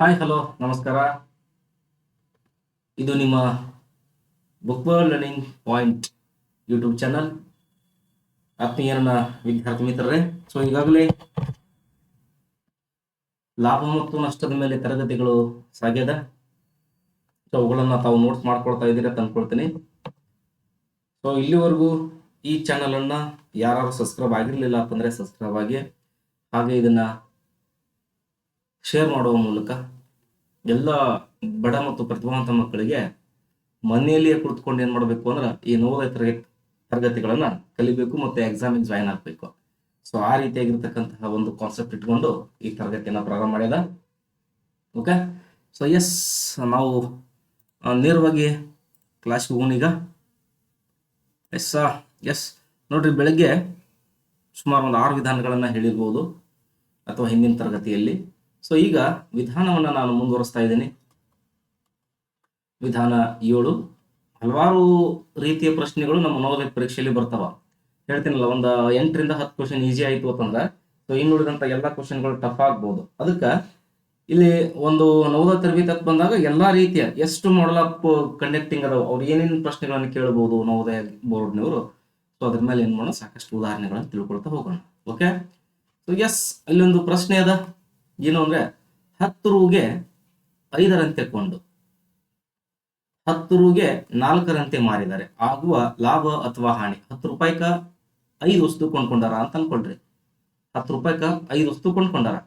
Hi hello ನಮಸ್ಕಾರ. ಇದು ನಿಮ್ಮ book world learning point YouTube channel. ಆತ್ಮೀಯ ನನ್ನ ವಿದ್ಯಾರ್ಥಿ ಮಿತ್ರರೇ, ಸೊ ಈಗಾಗಲೇ ಲಾಭ ಮತ್ತು ನಷ್ಟದ ಮೇಲೆ ತರಗತಿಗಳು ಸಾಗ್ಯದ. ಸೊ ಅವುಗಳನ್ನು ತಾವು ನೋಟ್ಸ್ ಮಾಡ್ಕೊಳ್ತಾ ಇದ್ದೀರಾ ಅಂತ ಅನ್ಕೊಳ್ತೀನಿ. ಸೊ ಇಲ್ಲಿವರೆಗೂ ಈ ಚಾನಲನ್ನು ಯಾರು ಸಬ್ಸ್ಕ್ರೈಬ್ ಆಗಿರಲಿಲ್ಲ ಅಂತಂದರೆ ಸಬ್ಸ್ಕ್ರೈಬ್ ಆಗಿ, ಹಾಗೆ ಇದನ್ನು ಶೇರ್ ಮಾಡುವ ಮೂಲಕ ಎಲ್ಲ ಬಡ ಮತ್ತು ಪ್ರತಿಭಾವಂತ ಮಕ್ಕಳಿಗೆ ಮನೆಯಲ್ಲಿಯೇ ಕುಳಿತುಕೊಂಡು ಏನು ಮಾಡಬೇಕು ಅಂದ್ರೆ ಈ ನವೋದಯ ತರಗತಿಗಳನ್ನು ಕಲಿಬೇಕು ಮತ್ತು ಎಕ್ಸಾಮಿಗೆ ಜಾಯಿನ್ ಆಗಬೇಕು. ಸೊ ಆ ರೀತಿಯಾಗಿರ್ತಕ್ಕಂತಹ ಒಂದು ಕಾನ್ಸೆಪ್ಟ್ ಇಟ್ಕೊಂಡು ಈ ತರಗತಿಯನ್ನು ಪ್ರಾರಂಭ ಮಾಡ್ಯದ. ಓಕೆ, ಸೊ ಎಸ್, ನಾವು ನೇರವಾಗಿ ಕ್ಲಾಸ್ಗೆ ಹೋಗೋಣ ಈಗ. ಎಸ್ ನೋಡ್ರಿ, ಬೆಳಗ್ಗೆ ಸುಮಾರು ಒಂದು 6 ವಿಧಾನಗಳನ್ನು ಹೇಳಿರ್ಬೋದು ಅಥವಾ ಹಿಂದಿನ ತರಗತಿಯಲ್ಲಿ. ಸೊ ಈಗ ವಿಧಾನವನ್ನು ನಾನು ಮುಂದುವರಿಸ್ತಾ ಇದ್ದೀನಿ. ವಿಧಾನ 7. ಹಲವಾರು ರೀತಿಯ ಪ್ರಶ್ನೆಗಳು ನಮ್ಮ ನವೋದಯ ಪರೀಕ್ಷೆಯಲ್ಲಿ ಬರ್ತಾವ. ಹೇಳ್ತೀನಲ್ಲ, ಒಂದು 8 ರಿಂದ 10 ಕ್ವಶನ್ ಈಸಿ ಆಯಿತು ಅಂತಂದ್ರೆ ಸೊ ಇನ್ನುಳಿದಂಥ ಎಲ್ಲ ಕ್ವಶನ್ಗಳು ಟಫ್ ಆಗ್ಬೋದು. ಅದಕ್ಕೆ ಇಲ್ಲಿ ಒಂದು ನವೋದಯ ತರಬೇತಿ ಅಂತ ಬಂದಾಗ ಎಲ್ಲ ರೀತಿಯ ಎಷ್ಟು ಮಾಡಲ್ ಆಫ್ ಕಂಡಕ್ಟಿಂಗ್ ಅದಾವ, ಅವ್ರು ಏನೇನು ಪ್ರಶ್ನೆಗಳನ್ನು ಕೇಳಬಹುದು ನವೋದಯ ಬೋರ್ಡ್ನವರು. ಸೊ ಅದ್ರ ಮೇಲೆ ಏನು ಮಾಡೋಣ, ಸಾಕಷ್ಟು ಉದಾಹರಣೆಗಳನ್ನು ತಿಳ್ಕೊಳ್ತಾ ಹೋಗೋಣ. ಓಕೆ, ಸೊ ಎಸ್, ಇಲ್ಲೊಂದು ಪ್ರಶ್ನೆ ಅದ. ಏನು ಅಂದ್ರೆ 10 ರೂಗೆ 5ರಂತೆ ಕೊಂಡು 10 ರೂಗೆ 4ರಂತೆ ಮಾರಿದ್ದಾರೆ, ಆಗುವ ಲಾಭ ಅಥವಾ ಹಾನಿ. 10 ರೂಪಾಯಿಕ 5 ವಸ್ತು ಕೊಂಡ್ಕೊಂಡಾರ ಅಂತ ಅನ್ಕೊಳ್ರಿ. 10 ರೂಪಾಯಿಕ 5 ವಸ್ತು ಕೊಂಡ್ಕೊಂಡಾರ,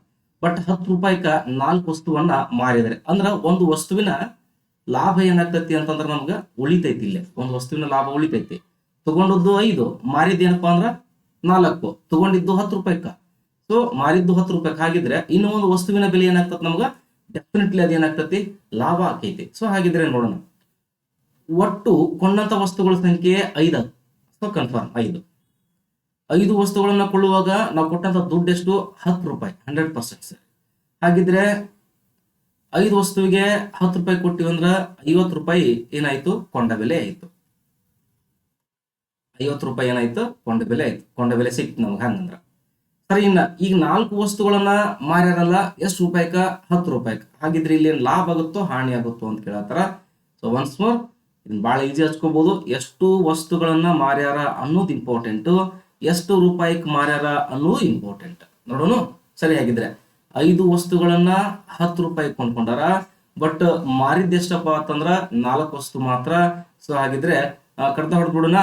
ಬಟ್ 10 ರೂಪಾಯಿಕ 4 ವಸ್ತುವನ್ನ ಮಾರಿದ್ದಾರೆ. ಅಂದ್ರ ಒಂದು ವಸ್ತುವಿನ ಲಾಭ ಏನಾಗ್ತೈತಿ ಅಂತಂದ್ರೆ ನಮ್ಗೆ ಉಳಿತೈತಿ. ಇಲ್ಲೇ ಒಂದು ವಸ್ತುವಿನ ಲಾಭ ಉಳಿತೈತಿ. ತಗೊಂಡದ್ದು 5, ಮಾರಿದ್ದೇನಪ್ಪಾ ಅಂದ್ರ 4, ತಗೊಂಡಿದ್ದು 10 ರೂಪಾಯಿಕ. ಸೊ ಮಾರಿದ್ದು 10 ರೂಪಾಯಿಗೆ ಆಗಿದ್ರೆ ಇನ್ನು ಒಂದು ವಸ್ತುವಿನ ಬೆಲೆ ಏನಾಗ್ತದೆ ನಮ್ಗೆ ಡೆಫಿನೆಟ್ಲಿ ಅದೇನಾಗ್ತತಿ, ಲಾಭ ಆಕೈತಿ. ಸೊ ಹಾಗಿದ್ರೆ ನೋಡೋಣ, ಒಟ್ಟು ಕೊಂಡಂತ ವಸ್ತುಗಳ ಸಂಖ್ಯೆ 5. ಸೊ ಕನ್ಫರ್ಮ್ 5 ವಸ್ತುಗಳನ್ನ ಕೊಳ್ಳುವಾಗ ನಾವು ಕೊಟ್ಟಂತ ದುಡ್ಡು ಎಷ್ಟು? 10 ರೂಪಾಯಿ, 100% ಸರ್. ಹಾಗಿದ್ರೆ 5 ವಸ್ತುವಿಗೆ 10 ರೂಪಾಯಿ ಕೊಟ್ಟಿವಿ ಅಂದ್ರ 50 ರೂಪಾಯಿ ಏನಾಯ್ತು? ಕೊಂಡ ಬೆಲೆ ಆಯ್ತು. 50 ರೂಪಾಯಿ ಏನಾಯ್ತು? ಕೊಂಡ ಬೆಲೆ ಆಯ್ತು. ಕೊಂಡ ಬೆಲೆ ಸಿಕ್ತು ನಮ್ಗೆ. ಹಂಗಂದ್ರ ಸರಿ, ಇನ್ನ ಈಗ 4 ವಸ್ತುಗಳನ್ನ ಮಾರ್ಯಾರಲ್ಲ, ಎಷ್ಟು ರೂಪಾಯಿಕ? 10 ರೂಪಾಯಿಕ. ಹಾಗಿದ್ರೆ ಇಲ್ಲಿ ಲಾಭ ಆಗುತ್ತೋ ಹಾನಿ ಆಗುತ್ತೋ ಅಂತ ಕೇಳತ್ತಾರ. ಸೊ ಒನ್ಸ್ ಮೋರ್, ಇದನ್ನ ಬಹಳ ಈಜಿ ಹಚ್ಕೋಬಹುದು. ಎಷ್ಟು ವಸ್ತುಗಳನ್ನ ಮಾರ್ಯಾರ ಅನ್ನೋದು ಇಂಪಾರ್ಟೆಂಟ್, ಎಷ್ಟು ರೂಪಾಯಿಗೆ ಮಾರ್ಯಾರ ಅನ್ನೋದು ಇಂಪಾರ್ಟೆಂಟ್. ನೋಡೋಣ. ಸರಿ, ಹಾಗಿದ್ರೆ 5 ವಸ್ತುಗಳನ್ನ 10 ರೂಪಾಯಿ ಕೊಂಡ್ಕೊಂಡಾರ, ಬಟ್ ಮಾರಿದ್ದೆಷ್ಟಪ್ಪ ಅಂತಂದ್ರ 4 ವಸ್ತು ಮಾತ್ರ. ಸೊ ಹಾಗಿದ್ರೆ ಕಡ್ತ ಹೊಡೆದ್ಬಿಡೋಣ.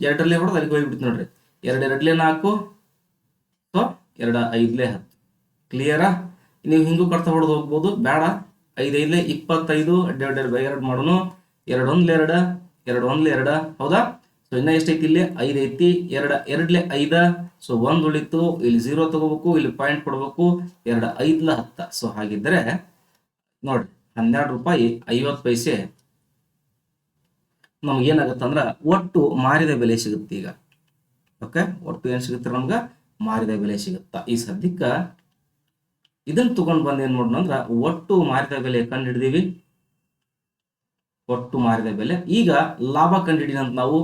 2ರಲ್ಲಿ ಹೊಡೆದು ಅಲ್ಲಿಗೆ ಹೋಗ್ಬಿಡ್ತು ನೋಡ್ರಿ. 2 2ಲೆ 4, ಸೊ 2 5 10. ಕ್ಲಿಯರಾ? ನೀವು ಹಿಂಗೂ ಕಡ್ತಾ ಹೊಡೆದು ಹೋಗ್ಬೋದು, ಬೇಡ. 5 5 25 2 ಮಾಡೋಣ. 2 1 2, 2 1 2, ಹೌದಾ? ಸೊ ಇನ್ನ ಎಷ್ಟೈತಿ? ಇಲ್ಲಿ 5 ಐತಿ. 2 2 5, ಸೊ 1 ಉಳಿತು. ಇಲ್ಲಿ 0 ತಗೋಬೇಕು, ಇಲ್ಲಿ ಪಾಯಿಂಟ್ ಕೊಡ್ಬೇಕು. 2 5 10. ಸೊ ಹಾಗಿದ್ರೆ ನೋಡ್ರಿ, 12 ರೂಪಾಯಿ 50 ಪೈಸೆ ನಮ್ಗೆ ಏನಾಗತ್ತ ಅಂದ್ರ ಒಟ್ಟು ಮಾರಿದ ಬೆಲೆ ಸಿಗುತ್ತೆ ಈಗ. ಓಕೆ, ಒಟ್ಟು ಏನ್ ಸಿಗುತ್ತೆ ನಮ್ಗ? ಮಾರಿದ ಬೆಲೆ ಸಿಗುತ್ತಾ. ಈ ಸದ್ಯಕ್ಕ ಇದನ್ನ ತಗೊಂಡ್ ಬಂದ್ ಏನ್ ಮಾಡೋಣ ಅಂದ್ರ ಒಟ್ಟು ಮಾರಿದ ಬೆಲೆ ಕಂಡು ಹಿಡಿದೀವಿ. ಒಟ್ಟು ಮಾರಿದ ಬೆಲೆ. ಈಗ ಲಾಭ ಕಂಡು ಹಿಡಿದ ನಾವು.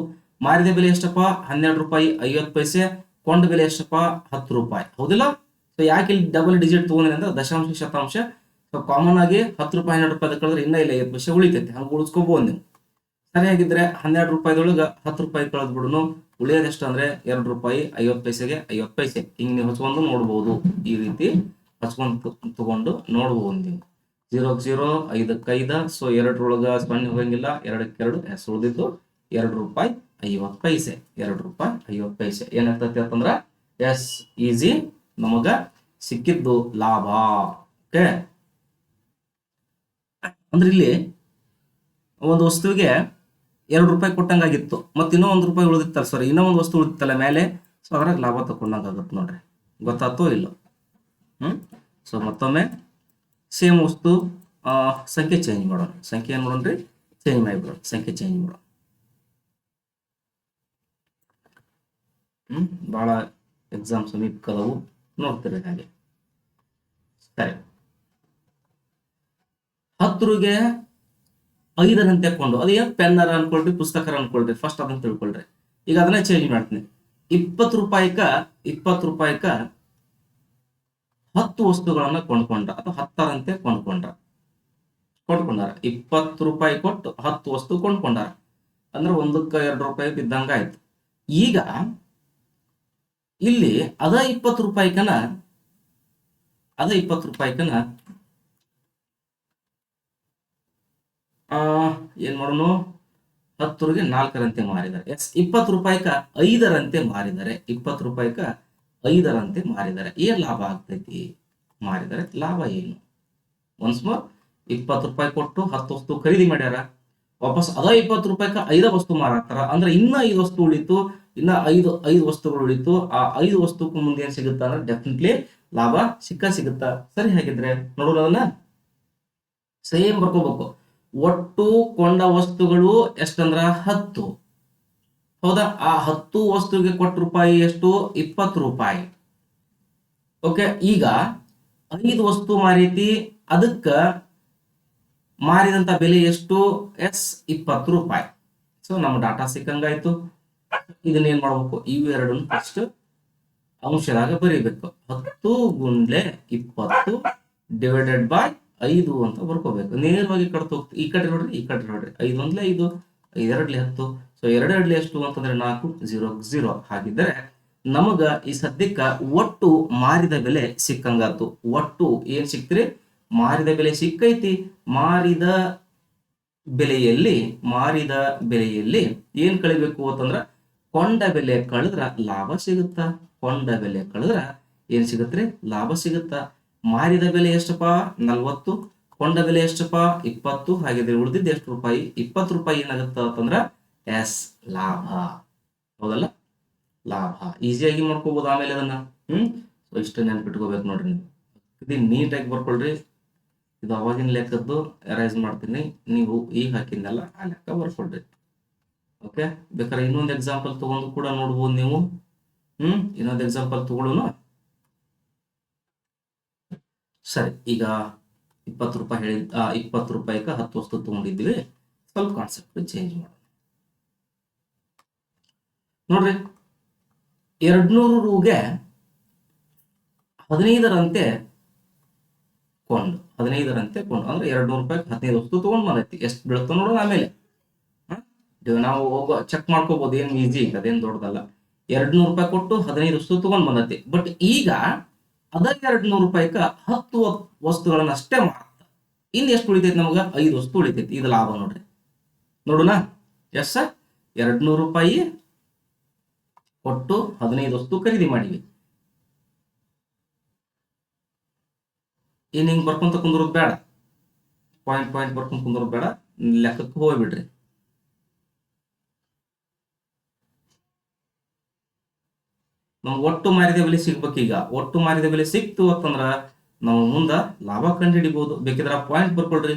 ಮಾರಿದ ಬೆಲೆ ಎಷ್ಟಪ್ಪ? 12 ರೂಪಾಯಿ 50 ಪೈಸೆ. ಕೊಂಡ ಬೆಲೆ ಎಷ್ಟಪ್ಪ? 10 ರೂಪಾಯಿ. ಹೌದಿಲ್ಲ? ಸೊ ಯಾಕೆ ಇಲ್ಲಿ ಡಬಲ್ ಡಿಜಿಟ್ ತಗೊಂಡ್ರೆ ಅಂದ್ರೆ ದಶಾಂಶ ಶತಾಂಶ. ಸೊ ಕಾಮನ್ ಆಗಿ 10 ರೂಪಾಯಿ 12 ರೂಪಾಯಿ ಕಳೆದ್ರೆ ಇನ್ನ ಇಲ್ಲ 50 ಪೈಸೆ ಉಳಿತೈತಿ. ಹಂಗ ಉಳಿಸ್ಕೋಬಹುದು ನೀವು. ಸರಿಯಾಗಿದ್ರೆ 12 ರೂಪಾಯಿದೊಳಗ 10 ರೂಪಾಯಿ ಕಳೆದ್ ಬಿಡುನು. ಉಳಿಯೋದು ಎಷ್ಟು ಅಂದ್ರೆ 2 ರೂಪಾಯಿ 50 ಪೈಸೆಗೆ 50 ಪೈಸೆ. ಹಿಂಗ್ ನೀವು ಹಚ್ಕೊಂಡು ನೋಡ್ಬೋದು. ಈ ರೀತಿ ಹಚ್ಕೊಂಡು ತಗೊಂಡು ನೋಡ್ಬೋದು ನೀವು. 0ಕ್ಕೆ 0, 5ಕ್ಕೆ 5. ಸೊ 2ರೊಳಗ ಸೊನ್ನೆ ಹೋಗಂಗಿಲ್ಲ. 2ಕ್ಕೆ 2, ಉಳಿದಿದ್ದು 2 ರೂಪಾಯಿ 50 ಪೈಸೆ. 2 ರೂಪಾಯಿ 50 ಪೈಸೆ ಏನಾಗ್ತೈತಿ ಅಂತಂದ್ರ ಎಸ್, ಈಸಿ ನಮಗ ಸಿಕ್ಕಿದ್ದು ಲಾಭ. ಓಕೆ, ಅಂದ್ರೆ ಇಲ್ಲಿ ಒಂದು ವಸ್ತುವಿಗೆ 2 ರೂಪಾಯಿ ಕೊಟ್ಟಂಗಾಗಿತ್ತು, ಮತ್ತೆ ಇನ್ನೂ 1 ರೂಪಾಯಿ ಉಳಿದಿತ್ತಲ್ಲ, ಸಾರಿ ಇನ್ನೂ ಒಂದು ವಸ್ತು ಉಳಿದಿತ್ತಲ್ಲ ಮೇಲೆ. ಸೊ ಅದ್ರಾಗ ಲಾಭ ತಗೊಂಡಂಗಾಗುತ್ತೆ ನೋಡ್ರಿ. ಗೊತ್ತಾತೋ ಇಲ್ಲ? ಸೊ ಮತ್ತೊಮ್ಮೆ ಸೇಮ್ ವಸ್ತು ಸಂಖ್ಯೆ ಚೇಂಜ್ ಮಾಡೋಣ. ಸಂಖ್ಯೆ ಏನ್ ಮಾಡೋಣ್ರಿ? ಚೇಂಜ್ ಮಾಡಿಬಿಡೋಣ. ಸಂಖ್ಯೆ ಚೇಂಜ್ ಮಾಡೋಣ. ಬಹಳ ಎಕ್ಸಾಮ್ ಸಮೀಪದವು, ನೋಡ್ತೀರಿ ಹಾಗೆ. ಸರಿ, 10 ರೂಗೆ 5ರಂತೆ ಕೊಂಡು, ಅದೇನು ಪೆನ್ನರ ಅನ್ಕೊಳ್ರಿ, ಪುಸ್ತಕರ ಅನ್ಕೊಳ್ರಿ, ಫಸ್ಟ್ ಅದನ್ನ ತಿಳ್ಕೊಳ್ರಿ. ಈಗ ಅದನ್ನೇ ಚೇಂಜ್ ಮಾಡ್ತೀನಿ. 20 ರೂಪಾಯಿಕ 10 ವಸ್ತುಗಳನ್ನ ಕೊಂಡ್ಕೊಂಡ್ರ ಅಥವಾ 10ರಂತೆ ಕೊಂಡ್ಕೊಂಡ್ರ. ಕೊಂಡ್ಕೊಂಡಾರ. 20 ರೂಪಾಯಿ ಕೊಟ್ಟು 10 ವಸ್ತು ಕೊಂಡ್ಕೊಂಡಾರ ಅಂದ್ರೆ 1ಕ್ಕೆ 2 ರೂಪಾಯಿ ಬಿದ್ದಂಗ ಆಯ್ತು. ಈಗ ಇಲ್ಲಿ ಅದ 20 ರೂಪಾಯಿಕನ ಏನ್ ಮಾಡೋಣ, 10ರಿಗೆ 4ರಂತೆ ಮಾರಿದ್ದಾರೆ. ಎಸ್, 20 ರೂಪಾಯಿಕ 5ರಂತೆ ಮಾರಿದ್ದಾರೆ. 20 ರೂಪಾಯಿಕ 5ರಂತೆ ಮಾರಿದ್ದಾರೆ. ಏನ್ ಲಾಭ ಆಗ್ತೈತಿ ಮಾರಿದರೆ? ಲಾಭ ಏನು? ಒನ್ಸ್ ಮೋರ್, 20 ರೂಪಾಯಿ ಕೊಟ್ಟು 10 ವಸ್ತು ಖರೀದಿ ಮಾಡ್ಯಾರ, ವಾಪಸ್ ಅದ 20 ರೂಪಾಯಿಕ 5 ವಸ್ತು ಮಾರಾಕ್ತಾರ ಅಂದ್ರೆ ಇನ್ನ 5 ವಸ್ತು ಉಳಿತು, ಇನ್ನ 5 ವಸ್ತುಗಳು ಉಳಿತು. ಆ 5 ವಸ್ತುಕ್ಕೂ ಮುಂದೆ ಏನ್ ಸಿಗುತ್ತಾ ಅಂದ್ರೆ ಡೆಫಿನೆಟ್ಲಿ ಲಾಭ ಸಿಗುತ್ತಾ? ಸರಿ, ಹಾಗಿದ್ರೆ ನೋಡೋಣ, ಅದನ್ನ ಸೇಮ್ ಬರ್ಕೋಬೇಕು. ಒಟ್ಟು ಕೊಂಡ ವಸ್ತುಗಳು ಎಷ್ಟಂದ್ರ 10. ಹೌದಾ? ಆ 10 ವಸ್ತುವಿಗೆ ಕೊಟ್ಟ ರೂಪಾಯಿ ಎಷ್ಟು? 20 ರೂಪಾಯಿ. ಓಕೆ, ಈಗ 5 ವಸ್ತು ಮಾರೈತಿ, ಅದಕ್ಕ ಮಾರಿದಂತ ಬೆಲೆ ಎಷ್ಟು? ಎಸ್, 20 ರೂಪಾಯಿ. ಸೊ ನಮ್ಮ ಡಾಟಾ ಸಿಕ್ಕಂಗಾಯ್ತು. ಇದನ್ನ ಏನ್ ಮಾಡ್ಬೇಕು? ಇವೆರಡನ್ನು ಫಸ್ಟ್ ಅಂಶದಾಗ ಬರೀಬೇಕು. 10 ಗುಂಡ್ಲೆ 20 ಡಿವೈಡೆಡ್ ಬೈ 5 ಅಂತ ಬರ್ಕೋಬೇಕು. ನೇರವಾಗಿ ಕಡ್ತ ಹೋಗ್ತೀವಿ. ಈ ಕಡೆ ನೋಡ್ರಿ, ಈ ಕಡೆ ನೋಡ್ರಿ. 5 ಒಂದ್ಲೆ 5, 5 ಎರಡ್ಲೆ 10. ಸೊ 2 ಎರಡ್ಲೆ ಎಷ್ಟು ಅಂತಂದ್ರೆ 4, 0 0. ಹಾಗಿದ್ರೆ ನಮಗ ಈ ಸದ್ಯಕ್ಕ ಒಟ್ಟು ಮಾರಿದ ಬೆಲೆ ಸಿಕ್ಕಂಗಾತು. ಒಟ್ಟು ಏನ್ ಸಿಕ್ತ್ರಿ? ಮಾರಿದ ಬೆಲೆ ಸಿಕ್ಕೈತಿ. ಮಾರಿದ ಬೆಲೆಯಲ್ಲಿ ಏನ್ ಕಳಿಬೇಕು ಅಂತಂದ್ರ ಕೊಂಡ ಬೆಲೆ ಕಳೆದ್ರ ಲಾಭ ಸಿಗುತ್ತಾ? ಕೊಂಡ ಬೆಲೆ ಕಳೆದ್ರ ಏನ್ ಸಿಗತ್ರಿ? ಲಾಭ ಸಿಗುತ್ತಾ? ಮಾರಿದ ಬೆಲೆ ಎಷ್ಟಪ್ಪ? 40. ಕೊಂಡ ಬೆಲೆ ಎಷ್ಟಪ್ಪ? 20. ಹಾಗಿದ್ರೆ ಉಳಿದಿದ್ದು ಎಷ್ಟು ರೂಪಾಯಿ? 20 ರೂಪಾಯಿ. ಏನಾಗುತ್ತ ಅಂತಂದ್ರ ಎಸ್, ಲಾಭ. ಹೌದಲ್ಲ? ಲಾಭ ಈಸಿಯಾಗಿ ಮಾಡ್ಕೋಬಹುದು. ಆಮೇಲೆ ಅದನ್ನ ಸೊ ಇಷ್ಟ ನೆನ್ಪಿಟ್ಕೋಬೇಕು ನೋಡ್ರಿ. ನೀವು ಇದು ನೀಟಾಗಿ ಬರ್ಕೊಳ್ರಿ. ಇದು ಅವಾಗಿನ ಲೆಕ್ಕದ್ದು ಎರೈಸ್ ಮಾಡ್ತೀನಿ, ನೀವು ಈಗ ಹಾಕಿದ್ನಲ್ಲ ಆ ಲೆಕ್ಕ ಬರ್ಕೊಳ್ರಿ. ಓಕೆ, ಬೇಕಾದ್ರೆ ಇನ್ನೊಂದು ಎಕ್ಸಾಂಪಲ್ ತಗೊಂಡು ಕೂಡ ನೋಡ್ಬೋದು ನೀವು. ಇನ್ನೊಂದು ಎಕ್ಸಾಂಪಲ್ ತಗೊಳ್ಳೋಣ. ಸರಿ, ಈಗ 20 ರೂಪಾಯಿ 20 ರೂಪಾಯಿಗೆ 10 ವಸ್ತು ತಗೊಂಡಿದ್ವಿ. ಸ್ವಲ್ಪ ಕಾನ್ಸೆಪ್ಟ್ ಚೇಂಜ್ ಮಾಡೋಣ ನೋಡ್ರಿ. 200 ರೂಗೆ 15ರಂತೆ ಕೊಂಡು ಅಂದ್ರೆ 200 ರೂಪಾಯಿ 15 ವಸ್ತು ತಗೊಂಡ್ ಬಂದೈತಿ. ಎಷ್ಟು ಬೀಳುತ್ತ ನೋಡೋಣ ಆಮೇಲೆ. ನಾವು ಚೆಕ್ ಮಾಡ್ಕೋಬಹುದು, ಏನ್ ಈಜಿ, ಅದೇನ್ ದೊಡ್ಡದಲ್ಲ. 200 ರೂಪಾಯಿ ಕೊಟ್ಟು 15 ವಸ್ತು ತಗೊಂಡ್ ಬಂದೈತಿ. ಬಟ್ ಈಗ ಅದ 200 ರೂಪಾಯಿಕ 10 ವಸ್ತುಗಳನ್ನ ಅಷ್ಟೇ ಮಾರಾಟ. ಇನ್ನು ಎಷ್ಟು ಉಳಿತೈತಿ ನಮಗ? 5 ವಸ್ತು ಉಳಿತೈತಿ. ಇದು ಲಾಭ ನೋಡ್ರಿ. ನೋಡೋಣ. ಎಸ್, 200 ರೂಪಾಯಿ ಕೊಟ್ಟು 15 ವಸ್ತು ಖರೀದಿ ಮಾಡಿವಿ. ಹಿಂಗ್ ಬರ್ಕೊಂತ ಕುಂದ್ರೋದು ಬೇಡ, ಪಾಯಿಂಟ್ ಬರ್ಕೊಂಡ್ ಕುಂದ್ರೋದು ಬೇಡ, ಲೆಕ್ಕಕ್ಕೆ ಹೋಗ್ಬಿಡ್ರಿ. ನಮ್ಗೆ ಒಟ್ಟು ಮಾರಿದ ಬೆಲೆ ಸಿಗ್ಬೇಕು. ಈಗ ಒಟ್ಟು ಮಾರಿದ ಬೆಲೆ ಸಿಕ್ತು ಅಂತಂದ್ರ ನಾವು ಮುಂದ ಲಾಭ ಕಂಡುಹಿಡಿಬಹುದು. ಬೇಕಿದ್ರ ಪಾಯಿಂಟ್ ಬರ್ಕೊಳ್ರಿ.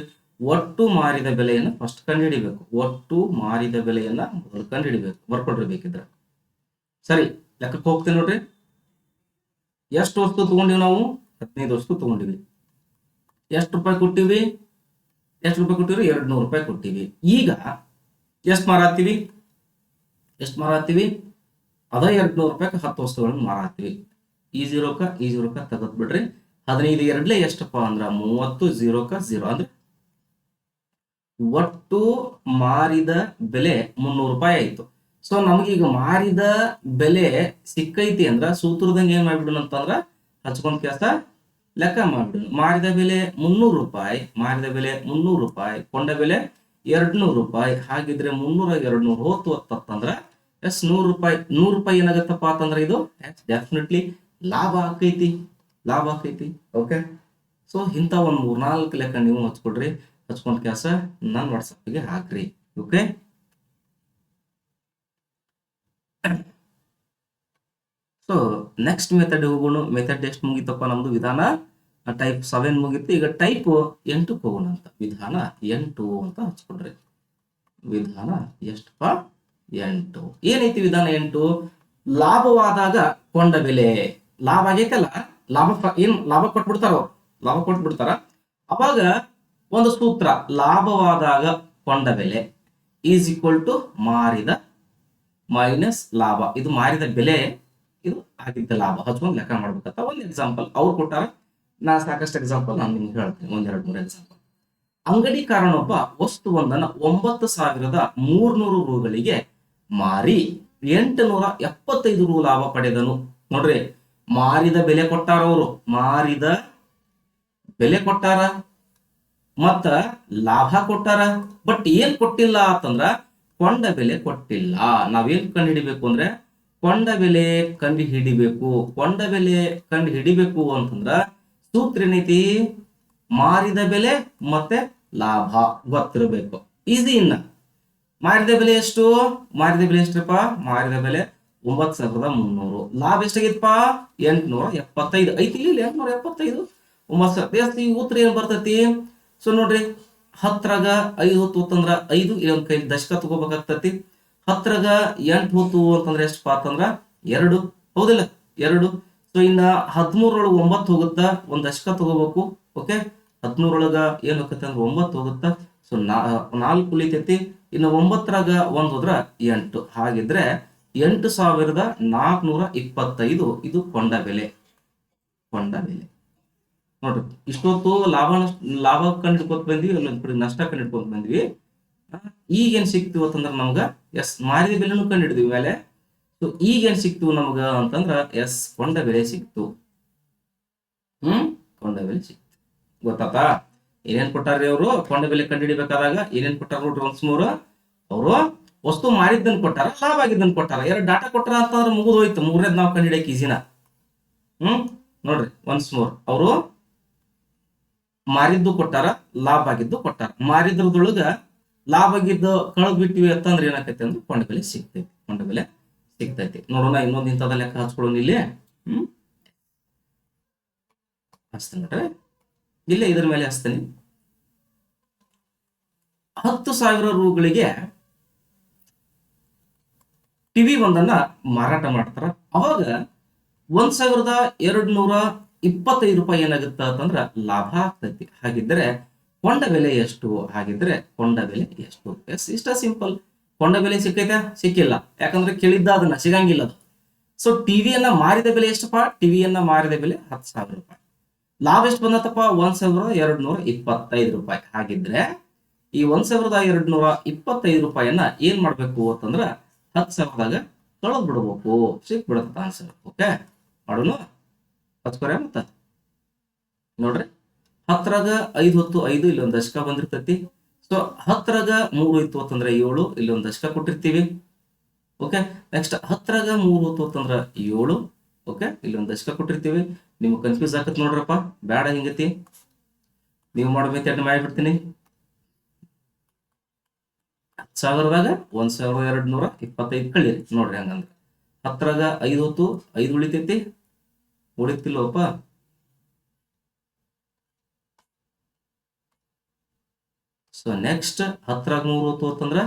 ಒಟ್ಟು ಮಾರಿದ ಬೆಲೆಯನ್ನು ಫಸ್ಟ್ ಕಂಡುಹಿಡಿಬೇಕು. ಒಟ್ಟು ಮಾರಿದ ಬೆಲೆಯನ್ನ ಮೊದಲು ಕಂಡುಹಿಡಿಬೇಕು. ಬರ್ಕೊಳ್ರಿ ಬೇಕಿದ್ರ. ಸರಿ, ಲೆಕ್ಕಕ್ಕೆ ಹೋಗ್ತೇನೆ ನೋಡ್ರಿ. ಎಷ್ಟು ವಸ್ತು ತಗೊಂಡಿವಿ ನಾವು? 15 ವಸ್ತು ತಗೊಂಡಿವಿ. ಎಷ್ಟು ರೂಪಾಯಿ ಕೊಟ್ಟಿವಿ? 200 ರೂಪಾಯಿ ಕೊಟ್ಟಿವಿ. ಈಗ ಎಷ್ಟು ಮಾರಾತೀವಿ? ಅದ 200 ರೂಪಾಯಿಗೆ 10 ವಸ್ತುಗಳನ್ನು ಮಾರಾತೀವಿ. ಈ ಜೀರೋಕ ತೆಗೆದ್ ಬಿಡ್ರಿ. 15 ಎರಡ್ಲೆ ಎಷ್ಟಪ್ಪ ಅಂದ್ರ 30, 0 ಅಂದ್ರೆ ಒಟ್ಟು ಮಾರಿದ ಬೆಲೆ 300 ರೂಪಾಯಿ ಆಯ್ತು. ಸೊ ನಮಗೀಗ ಮಾರಿದ ಬೆಲೆ ಸಿಕ್ಕೈತಿ ಅಂದ್ರ ಸೂತ್ರದಂಗೆ ಏನ್ ಮಾಡ್ಬಿಡೋಣ ಅಂತಂದ್ರ ಹಚ್ಕೊಂಡ್ ಕೆಲಸ ಲೆಕ್ಕ ಮಾಡ್ಬಿಡೋಣ. ಮಾರಿದ ಬೆಲೆ 300 ರೂಪಾಯಿ, ಕೊಂಡ ಬೆಲೆ 200 ರೂಪಾಯಿ. ಹಾಗಿದ್ರೆ 300 200 ಹೋತು ಅಂತಂದ್ರ ಎಸ್ 100 ರೂಪಾಯಿ ಏನಾಗತ್ತಪ್ಪ ಅಂತಂದ್ರ ಇದು ಡೆಫಿನೆಟ್ಲಿ ಲಾಭ ಆಕೈತಿ. ಓಕೆ, ಸೊ ಇಂಥ ಒಂದ್ 3-4 ಲೆಕ್ಕ ನೀವು ಹಚ್ಕೊಂಡ್ ಕೆಲಸ ನನ್ನ ವಾಟ್ಸಪ್ಗೆ ಹಾಕ್ರಿ. ಓಕೆ, ಸೊ ನೆಕ್ಸ್ಟ್ ಮೆಥಡ್ ಹೋಗೋಣ. ಮೆಥಡ್ ಎಷ್ಟು ಮುಗಿತಪ್ಪ? ನಮ್ದು ವಿಧಾನ ಟೈಪ್ 7 ಮುಗಿತು. ಈಗ ಟೈಪ್ 8 ಹೋಗೋಣ ಅಂತ. ವಿಧಾನ 8 ಅಂತ ಹಚ್ಕೊಳ್ರಿ. ವಿಧಾನ ಎಷ್ಟಪ್ಪ? 8. ಏನೈತಿ ವಿಧಾನ 8? ಲಾಭವಾದಾಗ ಕೊಂಡ ಬೆಲೆ. ಲಾಭ ಆಗೈತಲ್ಲ, ಲಾಭ ಕೊಟ್ಬಿಡ್ತಾರ. ಅವಾಗ ಒಂದು ಸೂತ್ರ, ಲಾಭವಾದಾಗ ಕೊಂಡ ಬೆಲೆ ಈಸ್ ಈಕ್ವಲ್ ಟು ಮಾರಿದ ಮೈನಸ್ ಲಾಭ. ಇದು ಮಾರಿದ ಬೆಲೆ, ಇದು ಆಗಿದ್ದ ಲಾಭ. ಹಚ್ಕೊಂಡ್ ಲೆಕ್ಕ ಮಾಡ್ಬೇಕಂತ ಒಂದು ಎಕ್ಸಾಂಪಲ್ ಅವ್ರು ಕೊಟ್ಟಾರ. ನಾ ಸಾಕಷ್ಟು ಎಕ್ಸಾಂಪಲ್ ನಾನು ನಿಮ್ಗೆ ಹೇಳ್ತೀನಿ, 1-2-3 ಎಕ್ಸಾಂಪಲ್. ಅಂಗಡಿಕಾರನೊಬ್ಬ ವಸ್ತುವೊಂದನ್ನು 9,300 ರೂಗಳಿಗೆ ಮಾರಿ 875 ರು ಲಾಭ ಪಡೆದನು. ನೋಡ್ರಿ, ಮಾರಿದ ಬೆಲೆ ಕೊಟ್ಟಾರ, ಅವರು ಮಾರಿದ ಬೆಲೆ ಕೊಟ್ಟಾರ ಮತ್ತ ಲಾಭ ಕೊಟ್ಟಾರ. ಬಟ್ ಏನ್ ಕೊಟ್ಟಿಲ್ಲ ಅಂತಂದ್ರ ಕೊಂಡ ಬೆಲೆ ಕೊಟ್ಟಿಲ್ಲ. ನಾವೇನ್ ಕಂಡು ಹಿಡಿಬೇಕು ಅಂದ್ರೆ ಕೊಂಡ ಬೆಲೆ ಕಂಡು ಹಿಡಿಬೇಕು. ಕೊಂಡ ಬೆಲೆ ಕಂಡು ಹಿಡಿಬೇಕು ಅಂತಂದ್ರ ಸೂತ್ರ ಏನೈತಿ? ಮಾರಿದ ಬೆಲೆ ಮತ್ತೆ ಲಾಭ ಗೊತ್ತಿರಬೇಕು. ಈಸಿ. ಇನ್ನ ಮಾರಿದ ಬೆಲೆ ಎಷ್ಟು? ಮಾರಿದ ಬೆಲೆ ಎಷ್ಟಪ್ಪ? ಮಾರಿದ ಬೆಲೆ 9,300. ಲಾಭ ಎಷ್ಟಾಗೈತಪ್ಪ? 875 ಐತಿ. ಇಲ್ಲಿ 875 9,000. ಈ ಉತ್ತರ ಏನ್ ಬರ್ತೈತಿ? ಸೊ ನೋಡ್ರಿ, 10ರಾಗ 5 ಹೊತ್ತು ಅಂತಂದ್ರ 5, ಇಲ್ಲೊಂದ್ ಕೈ ದಶಕ ತಗೋಬೇಕಾಗ್ತತಿ. 10ರಾಗ 8 ಹೊತ್ತು ಅಂತಂದ್ರೆ ಎಷ್ಟಪ್ಪ ಅಂತಂದ್ರ 2. ಹೌದಿಲ್ಲ? 2. ಸೊ ಇನ್ನ 13ರೊಳಗ 9 ಹೋಗುತ್ತಾ, ಒಂದ್ ದಶಕ ತಗೋಬೇಕು. ಓಕೆ, 13ರೊಳಗ ಏನ್ ಹೋಗತ್ತೆ ಅಂದ್ರೆ 9 ಹೋಗುತ್ತಾ. ಸೊ 4 ಉಳಿತೈತಿ. ಇನ್ನು 9ರಾಗ 1 ಹೋದ್ರ 8. ಹಾಗಿದ್ರೆ 8,425 ಇದು ಕೊಂಡ ಬೆಲೆ. ಕೊಂಡ ಬೆಲೆ ನೋಡ್ರಿ. ಇಷ್ಟೊತ್ತು ಲಾಭ ಕಂಡು ಹಿಡ್ಕೊತ ಬಂದ್ವಿ, ಅಲ್ಲೊಂದ್ ನಷ್ಟ ಕಂಡು ಹಿಡ್ಕೊತ ಬಂದ್ವಿ. ಈಗ ಏನ್ ಸಿಕ್ತಿವ ಅಂತಂದ್ರ ನಮ್ಗ ಮಾರಿದ ಬೆಲೆನೂ ಕಂಡು ಹಿಡಿದ್ವಿ ಮೇಲೆ. ಸೊ ಈಗ ಏನ್ ಸಿಕ್ತು ನಮ್ಗ ಅಂತಂದ್ರ ಕೊಂಡ ಬೆಲೆ ಸಿಕ್ತು. ಕೊಂಡ ಬೆಲೆ ಸಿಕ್ತು. ಗೊತ್ತಾತಾ? ಏನೇನ್ ಕೊಟ್ಟಾರ್ರಿ ಅವರು? ಕೊಂಡ ಬೆಲೆ ಕಂಡು ಹಿಡಿಬೇಕಾದಾಗ ಏನೇನ್ ಕೊಟ್ಟಾರ ನೋಡ್ರಿ ಒನ್ಸ್ ಮೋರ್. ಅವರು ವಸ್ತು ಮಾರಿದ್ದನ್ ಕೊಟ್ಟಾರ, ಲಾಭ ಆಗಿದ್ದನ್ ಕೊಟ್ಟಾರ. 2 ಡಾಟಾ ಕೊಟ್ಟಾರ ಅಂತಂದ್ರೆ ಮುಗಿದು ಹೋಯ್ತು. 3ನೇದ್ ನಾವು ಕಂಡು ಹಿಡಿಯಕ್ ಈಸಿನ. ನೋಡ್ರಿ ಒನ್ಸ್ ಮೋರ್, ಅವರು ಮಾರಿದ್ದು ಕೊಟ್ಟಾರ, ಲಾಭ ಆಗಿದ್ದು ಕೊಟ್ಟಾರ. ಮಾರಿದ್ರದೊಳಗ ಲಾಭ ಆಗಿದ್ದು ಕಳೆದ್ ಬಿಟ್ಟಿವಿ ಅಂತಂದ್ರೆ ಏನಾಕೈತಿ ಅಂದ್ರೆ ಕೊಂಡ ಬೆಲೆ ಸಿಗ್ತೈತಿ. ಕೊಂಡ ಬೆಲೆ ಸಿಗ್ತೈತಿ. ನೋಡೋಣ ಇನ್ನೊಂದು ಇಂಥದ ಲೆಕ್ಕ ಹಚ್ಕೊಳ್ಳೋಣ ಇಲ್ಲಿ. ಹಚ್ತೇನೆ ನೋಡ್ರಿ, ಇಲ್ಲೇ ಇದ್ರ ಮೇಲೆ ಹಚ್ತೇನೆ. 10,000 ರೂಗಳಿಗೆ ಟಿವಿ ಒಂದನ್ನ ಮಾರಾಟ ಮಾಡ್ತಾರ. ಅವಾಗ 1,225 ರೂಪಾಯಿ ಏನಾಗುತ್ತ ಅಂತಂದ್ರ ಲಾಭ ಆಗ್ತೈತಿ. ಹಾಗಿದ್ರೆ ಕೊಂಡ ಬೆಲೆ ಎಷ್ಟು? ಹಾಗಿದ್ರೆ ಕೊಂಡ ಬೆಲೆ ಎಷ್ಟು? ಇಷ್ಟ ಸಿಂಪಲ್. ಕೊಂಡ ಬೆಲೆ ಸಿಕ್ಕೈತೆ? ಸಿಕ್ಕಿಲ್ಲ. ಯಾಕಂದ್ರೆ ಕೇಳಿದ್ದ ಅದನ್ನ ಸಿಗಂಗಿಲ್ಲ ಅದು. ಸೊ ಟಿವಿಯನ್ನ ಮಾರಿದ ಬೆಲೆ ಎಷ್ಟಪ್ಪ? ಟಿವಿಯನ್ನ ಮಾರಿದ ಬೆಲೆ 10,000 ರೂಪಾಯಿ. ಲಾಭ ಎಷ್ಟು ಬಂದತ್ತಪ್ಪ? 1,225 ರೂಪಾಯಿ. ಹಾಗಿದ್ರೆ ಈ 1,225 ರೂಪಾಯಿಯನ್ನ ಏನ್ ಮಾಡ್ಬೇಕು ಅಂತಂದ್ರ 10,000ದಾಗ ಕಳೆದ್ ಬಿಡ್ಬೇಕು. ಸಿಕ್ಬಿಡತ್ತ ಆನ್ಸರ್. ಓಕೆ, ಮಾಡೋಣ. ಹಚ್ಕೊರ ಮತ್ತ ನೋಡ್ರಿ, 10ರಾಗ 5 ಹೊತ್ತು 5, ಇಲ್ಲಿ ಒಂದ್ ದಶಕ ಬಂದಿರ್ತೈತಿ. ಸೊ 10ರಾಗ 3 ಇತ್ತು ಅಂತಂದ್ರೆ 7, ಇಲ್ಲಿ ಒಂದ್ ದಶಕ ಕೊಟ್ಟಿರ್ತೀವಿ. ಓಕೆ, ನೆಕ್ಸ್ಟ್ 10ರಾಗ 3 ಹೊತ್ತು ಅಂತಂದ್ರ 7. ಓಕೆ, ಇಲ್ಲಿ ಒಂದ್ ದಶಕ ಕೊಟ್ಟಿರ್ತೀವಿ. ನಿಮ್ಗೆ ಕನ್ಫ್ಯೂಸ್ ಆಗತ್ ನೋಡ್ರಪ್ಪ, ಬೇಡ ಹಿಂಗತಿ. ನೀವು ಮಾಡೋ ಮೆಥಡ್ ಮಾಡಿಬಿಡ್ತೀನಿ. 10,000ದಾಗ 1,225 ಕಳೀರಿ. ನೋಡ್ರಿ ಹಂಗಂದ್ರೆ 10ರಾಗ 5 ಹೊತ್ತು 5 ಉಳಿತೈತಿ. ಉಳಿತಿಲ್ಲಪ್ಪ. ಸೊ ನೆಕ್ಸ್ಟ್ 10ರಾಗ 3 ಹೊತ್ತು ಅಂತಂದ್ರ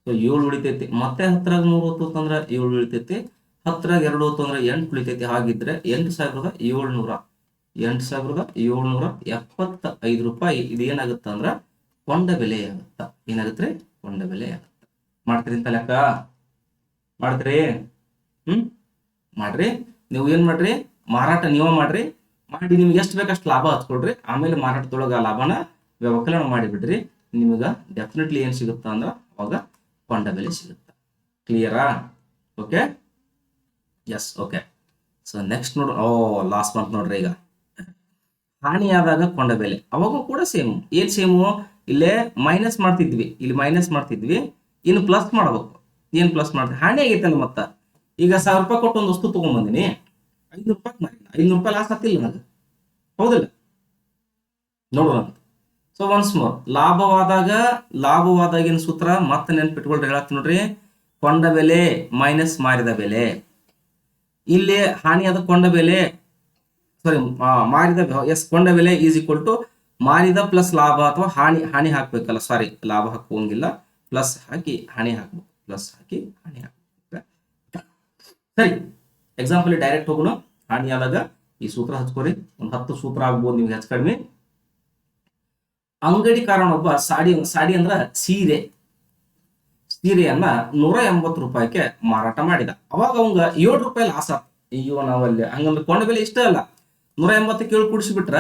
7 ಉಳಿತೈತಿ. ಮತ್ತೆ 10ರಾಗ 3 ಹೊತ್ತು ಅಂತಂದ್ರ 7 ಉಳಿತೈತಿ. 10ರಾಗ 2 ಹೊತ್ತು ಅಂದ್ರೆ 8 ಉಳಿತೈತಿ. ಹಾಗಿದ್ರೆ 8,775 ರೂಪಾಯಿ ಇದೇನಾಗುತ್ತ ಅಂದ್ರ ಕೊಂಡ ಬೆಲೆ ಆಗುತ್ತ. ಏನಾಗತ್ರಿ? ಕೊಂಡ ಬೆಲೆ ಆಗುತ್ತ. ಮಾಡ್ತೀರಿ ಅಂತ ಲೆಕ್ಕ? ಮಾಡ್ತೀರಿ? ಮಾಡ್ರಿ. ನೀವು ಏನ್ ಮಾಡ್ರಿ? ಮಾರಾಟ ನೀವ ಮಾಡ್ರಿ. ಮಾಡಿ ನಿಮ್ಗೆ ಎಷ್ಟು ಬೇಕಷ್ಟು ಲಾಭ ಹಚ್ಕೊಳ್ರಿ. ಆಮೇಲೆ ಮಾರಾಟದೊಳಗ ಲಾಭನ ವ್ಯವಕಲನ ಮಾಡಿಬಿಡ್ರಿ. ನಿಮಗ ಡೆಫಿನೆಟ್ಲಿ ಏನ್ ಸಿಗುತ್ತ ಅಂದ್ರ ಅವಾಗ ಕೊಂಡ ಬೆಲೆ ಸಿಗುತ್ತ. ಕ್ಲಿಯರಾ? Okay, yes. Okay, so next ನೋಡ್ರಿ, ಲಾಸ್ಟ್ ಮಂತ್ ನೋಡ್ರಿ. ಈಗ ಹಾನಿಯಾದಾಗ ಕೊಂಡ ಬೆಲೆ, ಅವಾಗೂ ಕೂಡ ಸೇಮ್. ಏನ್ ಸೇಮು? ಇಲ್ಲೇ ಮೈನಸ್ ಮಾಡ್ತಿದ್ವಿ, ಇಲ್ಲಿ ಮೈನಸ್ ಮಾಡ್ತಿದ್ವಿ. ಇನ್ನು ಪ್ಲಸ್ ಮಾಡ್ಬೇಕು. ಏನ್ ಪ್ಲಸ್ ಮಾಡ್ತೀವಿ? ಹಾನಿ ಆಗೈತೆ ಅಂದ್ ಮತ್ತ. ಈಗ 1,000 ರೂಪಾಯಿ ಕೊಟ್ಟು ಒಂದು ವಸ್ತು ತಗೊಂಡ್ಬಂದಿನಿ, 500 ರೂಪಾಯಿ ಮಾರಿ, 500 ರೂಪಾಯಿ ಲಾಸ್ ಆಗ್ತಿಲ್ಲ ನನಗೆ. ಹೌದಿಲ್ಲ? ನೋಡೋಣ. ಸೊ ಒನ್ಸ್ ಮೋರ್, ಲಾಭವಾದಾಗಿನ ಸೂತ್ರ ಮತ್ತೆ ನೆನ್ಪಿಟ್ಕೊಳ್ರಿ. ಹೇಳತ್ತೀನಿ ನೋಡ್ರಿ, ಕೊಂಡ ಬೆಲೆ ಮೈನಸ್ ಮಾರಿದ ಬೆಲೆ. ಇಲ್ಲಿ ಹಾನಿಯಾದ ಕೊಂಡ ಬೆಲೆ, ಸಾರಿ ಮಾರಿದ, ಕೊಂಡ ಬೆಲೆ ಈಸ್ ಈಕ್ವಲ್ ಟು ಮಾರಿದ ಪ್ಲಸ್ ಲಾಭ, ಅಥವಾ ಹಾನಿ ಹಾಕ್ಬೇಕಲ್ಲ, ಸಾರಿ ಲಾಭ ಹಾಕುವಂಗಿಲ್ಲ, ಪ್ಲಸ್ ಹಾಕಿ ಹಾನಿ ಹಾಕ್ಬೇಕು. ಪ್ಲಸ್ ಹಾಕಿ ಹಾನಿ ಹಾಕ್ಬೇಕು. ಸರಿ, ಎಕ್ಸಾಂಪಲ್ ಡೈರೆಕ್ಟ್ ಹೋಗೋಣ. ಹಾನಿಯಾದಾಗ ಈ ಸೂತ್ರ ಹಚ್ಕೋರಿ. ಒಂದು 10 ಸೂತ್ರ ಆಗ್ಬೋದು ನಿಮ್ಗೆ ಹೆಚ್ಚು ಕಡಿಮೆ. ಅಂಗಡಿಕಾರನೊಬ್ಬ ಸಾಡಿ ಅಂದ್ರ ಸೀರೆಯನ್ನ 180 ರೂಪಾಯಿಗೆ ಮಾರಾಟ ಮಾಡಿದ. ಅವಾಗ ಅವಂಗ 7 ರೂಪಾಯಿ ಲಾಸ್ ಆತ. ಅಯ್ಯೋ, ನಾವಲ್ಲಿ ಹಂಗಂದ್ರೆ ಕೊಂಡ ಬೆಲೆ ಇಷ್ಟ ಅಲ್ಲ. 180ಕ್ಕೆ 7 ಕೂಡಿಸ್ಬಿಟ್ರ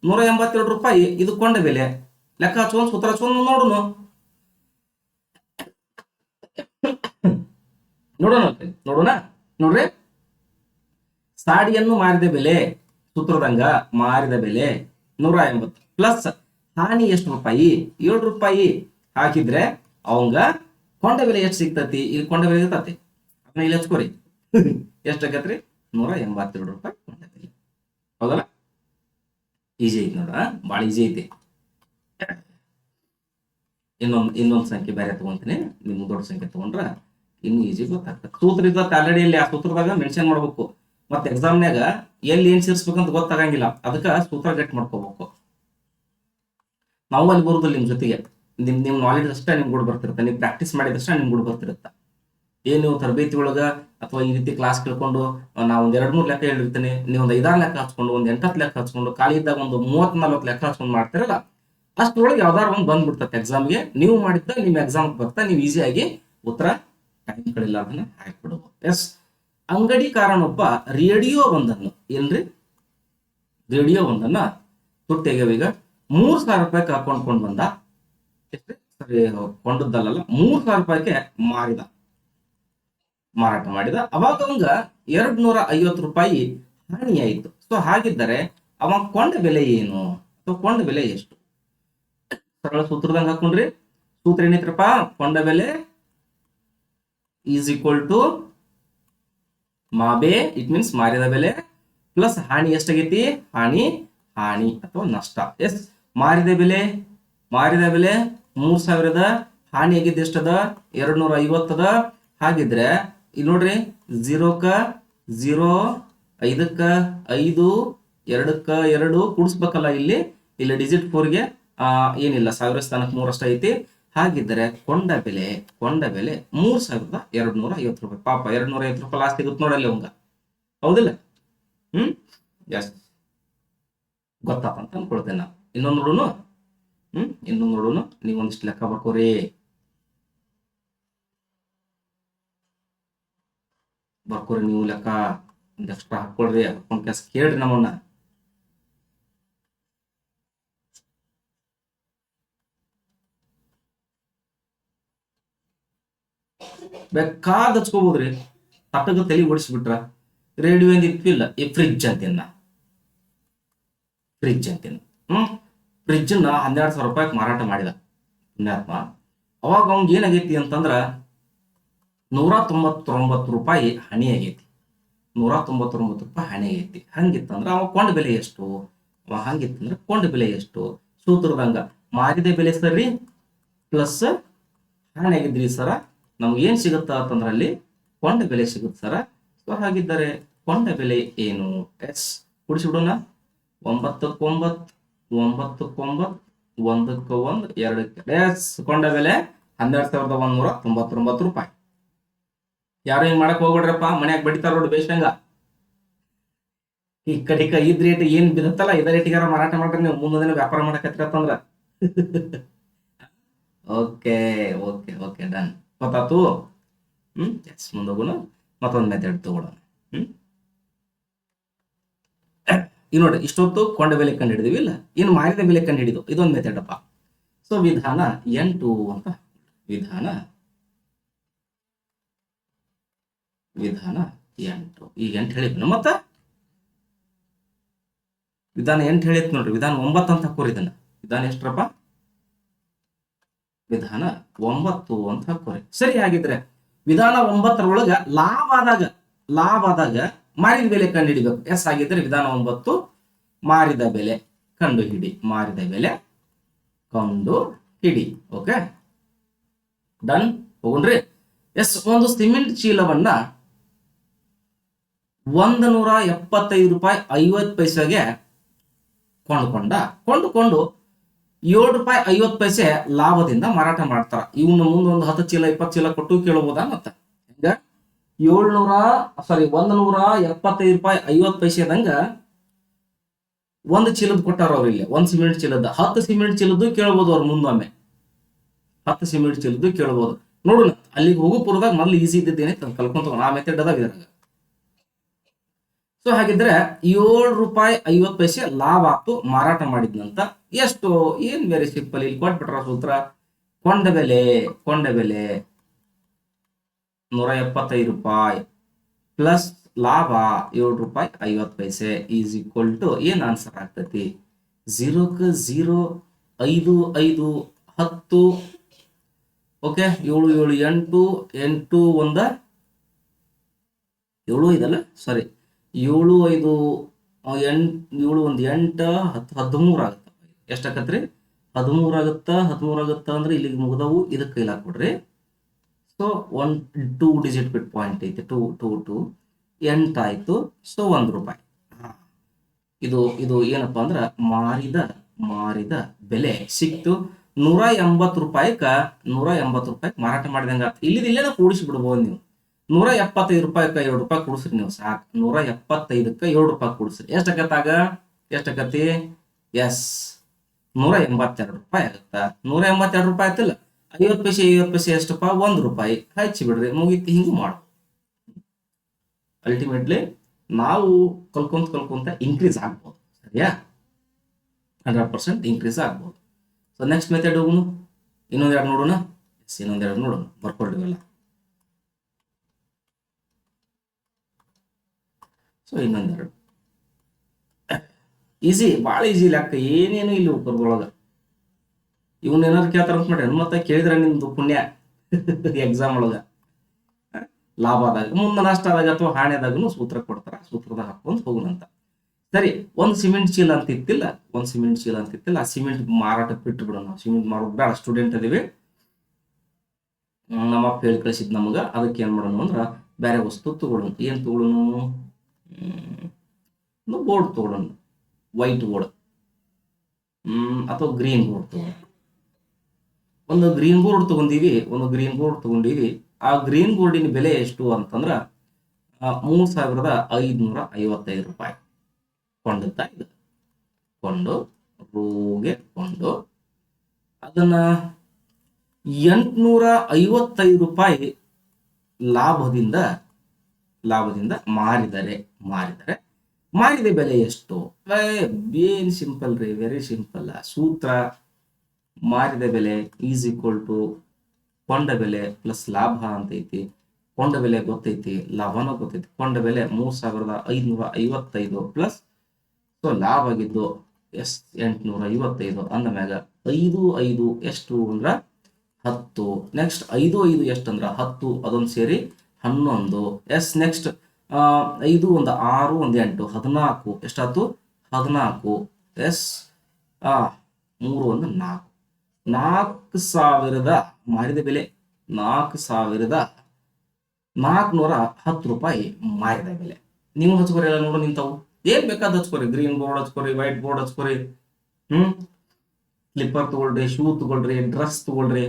187 ರೂಪಾಯಿ ಇದು ಕೊಂಡ ಬೆಲೆ. ಲೆಕ್ಕ ಹಚ್ಕೊಂಡ್ ಸೂತ್ರ ಹಚ್ಕೊಂಡ್ ನೋಡೋಣ ನೋಡೋಣ ನೋಡೋಣ ನೋಡ್ರಿ. ಸಾಡಿಯನ್ನು ಮಾರಿದ ಬೆಲೆ ಸೂತ್ರದಂಗ ಮಾರಿದ ಬೆಲೆ 180 ಪ್ಲಸ್ ಹಾನಿ ಎಷ್ಟು ರೂಪಾಯಿ 7 ರೂಪಾಯಿ ಹಾಕಿದ್ರೆ ಅವಂಗ ಕೊಂಡ ಬೆಲೆ ಎಷ್ಟು ಸಿಗ್ತತಿ? ಇಲ್ಲಿ ಕೊಂಡ ಬೆಲೆ ಇರ್ತತಿ, ಅದನ್ನ ಇಲ್ಲಿ ಹಚ್ಕೋರಿ. ಎಷ್ಟು ಆಗತ್ರಿ? 182 ರೂಪಾಯಿ ಕೊಂಡ ಬೆಲೆ. ಹೌದಲ್ಲ? ಈಜಿ ಐತಿ ನೋಡ, ಭಾಳ ಈಜಿ ಐತಿ. ಇನ್ನೊಂದು ಸಂಖ್ಯೆ ಬೇರೆ ತಗೊಂತೀನಿ, ನಿಮ್ಗೆ ದೊಡ್ಡ ಸಂಖ್ಯೆ ತಗೊಂಡ್ರ ಇನ್ನು ಈಜಿ ಗೊತ್ತಾಗ್ತದೆ. ಸೂತ್ರ ಇದ್ದತ್ತ ಆಲ್ರೆಡಿ ಇಲ್ಲಿ ಆ ಸೂತ್ರದಾಗ ಮೆನ್ಷನ್ ಮಾಡ್ಬೇಕು. ಮತ್ತೆ ಎಕ್ಸಾಮ್ನಾಗ ಎಲ್ಲಿ ಏನ್ ಸೇರಿಸ್ಬೇಕಂತ ಗೊತ್ತಾಗಂಗಿಲ್ಲ, ಅದಕ್ಕೆ ಸೂತ್ರ ಗಟ್ಟಿ ಮಾಡ್ಕೋಬೇಕು. ನಾವು ಅಲ್ಲಿ ಬರುದಿಲ್ಲ ನಿಮ್ ಜೊತೆಗೆ, ನಿಮ್ ನಾಲೆಜ್ ಅಷ್ಟೇ ನಿಮ್ಗೆ ಕೂಡ ಬರ್ತಿರುತ್ತೆ, ನೀವು ಪ್ರಾಕ್ಟೀಸ್ ಮಾಡಿದಷ್ಟೇ ನಿಮ್ಗೆ ಕೂಡ ಬರ್ತಿರುತ್ತೆ. ಏನ್ ನೀವು ತರಬೇತಿ ಒಳಗ ಅಥವಾ ಈ ರೀತಿ ಕ್ಲಾಸ್ ಕೇಳ್ಕೊಂಡು ನಾವು ಒಂದ್ 2-3 ಲೆಕ್ಕ ಹೇಳಿರ್ತೀನಿ, ನೀವು ಒಂದು 5-6 ಲೆಕ್ಕ ಹಚ್ಕೊಂಡು ಒಂದು 8-10 ಲೆಕ್ಕ ಹಚ್ಕೊಂಡು ಖಾಲಿ ಇದ್ದಾಗ ಒಂದು 30-40 ಲೆಕ್ಕ ಹಚ್ಕೊಂಡು ಮಾಡ್ತಿರಲ್ಲ, ಅಷ್ಟರೊಳಗೆ ಯಾವ್ದಾರು ಒಂದು ಬಂದ್ಬಿಡ್ತದೆ ಎಕ್ಸಾಮ್ಗೆ. ನೀವು ಮಾಡಿದ್ದ ನಿಮ್ ಎಕ್ಸಾಮ್ ಬರ್ತಾ ನೀವು ಈಸಿಯಾಗಿ ಉತ್ತರ ಟೈಮ್ ಕಳಿಲ್ಲ ಅದನ್ನ ಹಾಕ್ಬಿಡುವ. ಎಸ್, ಅಂಗಡಿಕಾರನೊಬ್ಬ ರೇಡಿಯೋ ಒಂದನ್ನು ತುಟ್ಟಿಗೆವೀಗ 3,000 ರೂಪಾಯಿ ಕೊಂಡ್ಕೊಂಡು ಬಂದ. ಎಷ್ಟು? ಸರಿ, ಕೊಂಡದ್ದಲ್ಲ, 3,000 ರೂಪಾಯಿಗೆ ಮಾರಾಟ ಮಾಡಿದ. ಅವಾಗ ಅವಂಗ 250 ರೂಪಾಯಿ ಹಾನಿ ಆಯಿತು. ಸೊ ಹಾಗಿದ್ದರೆ ಅವ ಕೊಂಡ ಬೆಲೆ ಏನು ಅಥವಾ ಕೊಂಡ ಬೆಲೆ ಎಷ್ಟು? ಸರಳ ಸೂತ್ರದಂಗ ಹಾಕೊಂಡ್ರಿ. ಸೂತ್ರ ಏನಿತ್ರಪ್ಪ? ಕೊಂಡ ಬೆಲೆ ಈಸ್ ಈಕ್ವಲ್ ಟು ಮಾಬೆ, ಇಟ್ ಮೀನ್ಸ್ ಮಾರಿದ ಬೆಲೆ, ಪ್ಲಸ್ ಹಾನಿ ಎಷ್ಟಾಗೈತಿ? ಹಾನಿ ಅಥವಾ ನಷ್ಟ. ಎಸ್, ಮಾರಿದ ಬೆಲೆ 3,000, ಹಾನಿ ಆಗಿದ್ದು ಎಷ್ಟದ? 250 ಅದ. ಹಾಗಿದ್ರೆ ಇಲ್ಲಿ ನೋಡ್ರಿ, 0ಕ್ಕ 0, 5ಕ್ಕ 5, 2ಕ್ಕ 2 ಕೂಡಿಸ್ಬೇಕಲ್ಲ. ಇಲ್ಲಿ ಡಿಜಿಟ್ 4ಗೆ ಏನಿಲ್ಲ, 1000 ಸ್ಥಾನಕ್ಕೆ 3 ಅಷ್ಟ ಐತಿ. ಹಾಗಿದ್ದರೆ ಕೊಂಡ ಬೆಲೆ 3,250 ರೂಪಾಯಿ. ಪಾಪ 250 ರೂಪಾಯಿ ಲಾಸ್ಟ್ ಸಿಗುತ್ತೆ ನೋಡಲ್ಲಿ ಅವಂಗ, ಹೌದಿಲ್ಲ? ಎಸ್, ಗೊತ್ತಪ್ಪ ಅಂತ ಅನ್ಕೊಳ್ತೇನೆ ನಾ. ಇನ್ನೊಂದು ನೋಡೋಣ. ನೀವೊಂದಿಷ್ಟು ಲೆಕ್ಕ ಬರ್ಕೋರಿ. ನೀವು ಲೆಕ್ಕ ಒಂದ್ ಎಕ್ಸ್ಟ್ರಾ ಹಾಕೊಳ್ರಿ, ಹಾಕೊಂಡ್ ಕೆಲಸ ಕೇಳ್ರಿ ನಮ್ಮನ್ನ. ಬೇಕಾದ ಹಚ್ಕೋಬಹುದ್ರಿ. ತಟ್ಟಗ ತಲೆ ಓಡಿಸ್ಬಿಟ್ರ ರೇಡಿಯೋ ಏನ್ ಇತ್ತಿಲ್ಲ, ಈ ಫ್ರಿಜ್ ಅಂತಿನ್ನ ಫ್ರಿಜ್ ನ 12,000 ರೂಪಾಯಿಗೆ ಮಾರಾಟ ಮಾಡಿದ ಪುಣ್ಯಾತ್ಮ. ಅವಾಗ ಅವಂಗ ಏನಾಗೈತಿ ಅಂತಂದ್ರ 199 ರೂಪಾಯಿ ಹಣಿ ಆಗೈತಿ. 199 ರೂಪಾಯಿ ಹಣಿ ಆಗೈತಿ. ಹಂಗಿತ್ತಂದ್ರ ಅವ ಕೊಂಡ ಬೆಲೆ ಎಷ್ಟು? ಸೂತ್ರದಂಗ ಮಾರಿದ ಬೆಲೆ ಸರಿ ಪ್ಲಸ್ ಹಣಿ ಆಗಿದ್ರಿ ಸರ, ನಮ್ಗೆ ಏನ್ ಸಿಗುತ್ತ ಅಂತಂದ್ರ ಅಲ್ಲಿ ಕೊಂಡ ಬೆಲೆ ಸಿಗುತ್ತೆ ಸರ. ಸೊ ಹಾಗಿದ್ದರೆ ಕೊಂಡ ಬೆಲೆ ಏನು? ಎಸ್, ಕುಡಿಸಿಬಿಡೋಣ. 9ಕ್ಕೆ 9, 9ಕ್ಕೆ 9, 1ಕ್ಕೆ 1, 2ಕ್ಕೆ. ಎಸ್, ಕೊಂಡ ಬೆಲೆ 12,199 ರೂಪಾಯಿ. ಯಾರು ಹಿಂಗ್ ಮಾಡಕ್ ಹೋಗ್ಬಿಡ್ರಪ್ಪ, ಮನ್ಯಾಗ ಬಡಿತಾರ ನೋಡಿ ಬೇಷಂಗ. ಈ ಕಡಿಕ ಇದ್ ರೇಟ್ ಏನ್ ಬಿಡುತ್ತಲ್ಲ, ಇದ ರೇಟಿಗಾರ ಮಾರಾಟ ಮಾಡ್ರಿ ನೀವು, ಮುಂದಿನ ದಿನ ವ್ಯಾಪಾರ ಮಾಡಕತ್ತಿರತ್ತಂದ್ರ. ಓಕೆ, ಡನ್, ಗೊತ್ತಾತು. ಎಸ್, ಮುಂದೋಗೋಣ. ಮತ್ತೊಂದು ಮೆಥಡ್ ತಗೊಳ್ಳೋಣ. ಈಗ ನೋಡಿ, ಇಷ್ಟೊತ್ತು ಕೊಂಡ ಬೆಲೆ ಕಂಡು ಹಿಡಿದಿವಿ ಇಲ್ಲ, ಇನ್ನು ಮಾರಿದ ಬೆಲೆ ಕಂಡು ಹಿಡಿದು ಇದೊಂದು ಮೆಥಡ್ ಅಪ್ಪ. ಸೊ ವಿಧಾನ 8 ಅಂತ. ವಿಧಾನ 8. ಈಗ 8 ಹೇಳಿದ್ನು, ಮತ್ತ ವಿಧಾನ 8 ಹೇಳಿತ್ ನೋಡ್ರಿ. ವಿಧಾನ 9 ಅಂತ ಹಾಕೋರಿ ಇದನ್ನ. ವಿಧಾನ ಎಷ್ಟ್ರಪ್ಪ? ವಿಧಾನ 9 ಅಂತ ಹಾಕೋರಿ. ಸರಿ, ಹಾಗಿದ್ರೆ ವಿಧಾನ 9ರೊಳಗ ಲಾಭ ಆದಾಗ ಮಾರಿದ ಬೆಲೆ ಕಂಡು ಹಿಡಿಬೇಕು. ಎಸ್, ಆಗಿದ್ರೆ ವಿಧಾನ 9 ಮಾರಿದ ಬೆಲೆ ಕಂಡು ಹಿಡಿ. Okay, done. ಹೋಗ್ರಿ. ಎಸ್, ಒಂದು ಸಿಮೆಂಟ್ ಚೀಲವನ್ನ 175 ರೂಪಾಯಿ 50 ಪೈಸೆಗೆ ಕೊಂಡುಕೊಂಡು 7 ರೂಪಾಯಿ 50 ಪೈಸೆ ಲಾಭದಿಂದ ಮಾರಾಟ ಮಾಡ್ತಾರ. ಇವನ್ನ ಮುಂದೊಂದು 10 ಚೀಲ 20 ಚೀಲ ಕೊಟ್ಟು ಕೇಳಬಹುದಾ? ಮತ್ತ ಈಗ 175 ರೂಪಾಯಿ 50 ಪೈಸೆದಂಗ ಒಂದು ಚೀಲದ ಕೊಟ್ಟಾರ ಅವ್ರು. ಇಲ್ಲಿ ಒಂದು ಸಿಮೆಂಟ್ ಚೀಲದ 10 ಸಿಮೆಂಟ್ ಚೀಲದ್ದು ಕೇಳ್ಬೋದು ಅವ್ರು. ಮುಂದೊಮ್ಮೆ 10 ಸಿಮೆಂಟ್ ಚೀಲದ್ದು ಕೇಳ್ಬೋದು. ನೋಡೋಣ, ಅಲ್ಲಿಗೆ ಹೋಗೋ ಪೂರ್ವದಾಗ ಮೊದಲು ಈಸಿ ಇದ್ದಿದ್ದೇನೆ ಕಲ್ಕೊಂತ ಆ ಮೆಥಡ್ ಅದಾಗ ಇದ್ರಾಗ. ಸೊ ಹಾಗಿದ್ರೆ 7 ರೂಪಾಯಿ 50 ಪೈಸೆ ಲಾಭ ಆತು ಮಾರಾಟ ಮಾಡಿದ್ನಂತ. ಎಷ್ಟು? ಏನ್ ವೆರಿ ಸಿಂಪಲ್, ಇಲ್ಲಿ ಕೊಟ್ಬಿಟ್ರ ಸೂತ್ರ. ಕೊಂಡ ಬೆಲೆ 175 ರೂಪಾಯಿ ಪ್ಲಸ್ ಲಾಭ 7 ರೂಪಾಯಿ 50 ಪೈಸೆ ಈಸ್ ಈಕ್ವಲ್ ಟು ಏನ್ ಆನ್ಸರ್ ಆಗ್ತೈತಿ? 0ಕ್ಕೆ 0, 5 5 10, ಓಕೆ, 7 7 8, 8 1 7 ಇದಲ್ಲ, ಸಾರಿ, 7 5 8, 7 1 8, 10 13 ಆಗುತ್ತೆ. ಎಷ್ಟಾಕತ್ರಿ? 13 ಆಗುತ್ತಾ ಅಂದ್ರೆ ಇಲ್ಲಿಗೆ ಮುಗ್ದವು. ಇದಕ್ಕೆ ಕೈಲಿ ಹಾಕ್ಬಿಡ್ರಿ. ಸೊ 2 ಡಿಜಿಟ್ ಬಿಟ್ ಪಾಯಿಂಟ್ ಐತಿ, 2 2 2 8 ಆಯ್ತು. ಸೊ 1 ರೂಪಾಯಿ. ಇದು ಇದು ಏನಪ್ಪಾ ಅಂದ್ರ ಮಾರಿದ ಬೆಲೆ ಸಿಕ್ತು. 180 ರೂಪಾಯಿಕ 180 ರೂಪಾಯಿ ಮಾರಾಟ ಮಾಡಿದಂಗ. ಇಲ್ಲಿನ ಕೂಡಿಸಿ ಬಿಡ್ಬೋದು ನೀವು. 175 ರೂಪಾಯಿಕ 2 ರೂಪಾಯಿ ಕೂಡಿಸ್ರಿ ನೀವು ಸಾಕು. 175ಕ್ಕೆ 2 ರೂಪಾಯಿ ಕೂಡಿಸ್ರಿ. ಎಷ್ಟಾಗತಿ? ಎಸ್, 182 ರೂಪಾಯಿ ಆಗುತ್ತ. 182 ರೂಪಾಯಿ ಆಯ್ತಿಲ್ಲ. 50 ಪೈಸೆ ಎಷ್ಟಪ್ಪ? 1 ರೂಪಾಯಿ. ಹಚ್ಚಿ ಬಿಡ್ರಿ, ಮುಗೀತಿ. ಹಿಂಗೂ ಮಾಡು. ಅಲ್ಟಿಮೇಟ್ಲಿ ನಾವು ಕಲ್ಕೊಂತ ಇನ್ಕ್ರೀಸ್ ಆಗ್ಬೋದು. ಸರಿಯಾ? 100% ಇನ್ಕ್ರೀಸ್ ಆಗ್ಬೋದು. ಸೊ ನೆಕ್ಸ್ಟ್ ಮೆಥಡ್ ಹೋಗೋಣ. ಇನ್ನೊಂದೆರಡು ನೋಡೋಣ. ಬರ್ಕೊಳ್ತೀವಲ್ಲ. ಸೊ ಇನ್ನೊಂದೆರಡು ಈಸಿ, ಭಾಳ ಈಸಿ ಲೆಕ್ಕ. ಏನೇನು ಇಲ್ಲಿ ಬರ್ದೊಳಗ ಇವನ್ ಏನಾದ್ರು ಕೇಳ್ತಾರ ಅಂತ ಮಾಡ್ರಿ. ಮತ್ತೆ ಕೇಳಿದ್ರೆ ನಿಮ್ದು ಪುಣ್ಯ ಎಕ್ಸಾಮ್ ಒಳಗ. ಲಾಭ ಆದಾಗ, ಮುಂದೆ ನಷ್ಟ ಆದಾಗ ಅಥವಾ ಹಾನಿಯಾದಾಗೂ ಸೂತ್ರ ಕೊಡ್ತಾರ. ಸೂತ್ರದ ಹಾಕೊಂಡು ಹೋಗುಣಂತ. ಸರಿ, ಒಂದು ಸಿಮೆಂಟ್ ಚೀಲ ಅಂತ ಇತ್ತಿಲ್ಲ. ಆ ಸಿಮೆಂಟ್ ಮಾರಾಟ ಬಿಟ್ಟು ಬಿಡೋಣ. ನಾವು ಸಿಮೆಂಟ್ ಮಾರೋದು ಬೇಡ, ಸ್ಟೂಡೆಂಟ್ ಅದೀವಿ. ನಮ್ಮಪ್ಪ ಹೇಳಿ ಕಳಿಸಿದ್ ನಮಗ. ಅದಕ್ಕೆ ಏನ್ ಮಾಡೋಣ ಅಂದ್ರ ಬೇರೆ ವಸ್ತು ತಗೊಳ್ಳೋಣ. ಏನ್ ತಗೊಳ್ಳೋಣ? ಬೋರ್ಡ್ ತಗೊಳ್ಳೋಣ. ವೈಟ್ ಬೋರ್ಡ್ ಅಥವಾ ಗ್ರೀನ್ ಬೋರ್ಡ್ ತಗೊಳ್ಳೋಣ. ಒಂದು ಗ್ರೀನ್ ಬೋರ್ಡ್ ತಗೊಂಡೀವಿ. ಆ ಗ್ರೀನ್ ಬೋರ್ಡಿನ ಬೆಲೆ ಎಷ್ಟು ಅಂತಂದ್ರ 3555 ರೂಪಾಯಿ. ಕೊಂಡು ಅದನ್ನ 855 ರೂಪಾಯಿ ಲಾಭದಿಂದ ಮಾರಿದ ಬೆಲೆ ಎಷ್ಟು? ಏನ್ ಸಿಂಪಲ್ ರೀ, ವೆರಿ ಸಿಂಪಲ್. ಸೂತ್ರ ಮಾರಿದ ಬೆಲೆ ಈಸ್ ಈಕ್ವಲ್ ಟು ಕೊಂಡ ಬೆಲೆ ಪ್ಲಸ್ ಲಾಭ ಅಂತ ಐತಿ. ಕೊಂಡ ಬೆಲೆ ಗೊತ್ತೈತಿ, ಲಾಭನೂ ಗೊತ್ತೈತಿ. ಕೊಂಡ ಬೆಲೆ 3555 ಪ್ಲಸ್ ಲಾಭ ಆಗಿದ್ದು 855 ಅಂದ ಮ್ಯಾಗ 5 5 ಎಷ್ಟು ಅಂದ್ರ 10. ನೆಕ್ಸ್ಟ್ 5 5 ಎಷ್ಟಂದ್ರ 10, ಅದೊಂದು ಸೇರಿ 11. ನೆಕ್ಸ್ಟ್ 5 1 6 1 8 14. ಎಷ್ಟಾಯ್ತು? 14. 3 1 4. 4000 ಮಾರಿದ ಬೆಲೆ 4410 ರೂಪಾಯಿ ಮಾರಿದ ಬೆಲೆ. ನೀವು ಹಚ್ಕೋರಿ ಎಲ್ಲ ನೋಡು ನಿಂತಾವು. ಏನ್ ಬೇಕಾದ ಹಚ್ಕೋರಿ. ಗ್ರೀನ್ ಬೋರ್ಡ್ ಹಚ್ಕೋರಿ, ವೈಟ್ ಬೋರ್ಡ್ ಹಚ್ಕೋರಿ, ಸ್ಲಿಪ್ಪರ್ ತಗೊಳ್ರಿ, ಶೂ ತಗೊಳ್ರಿ, ಡ್ರೆಸ್ ತಗೊಳ್ರಿ,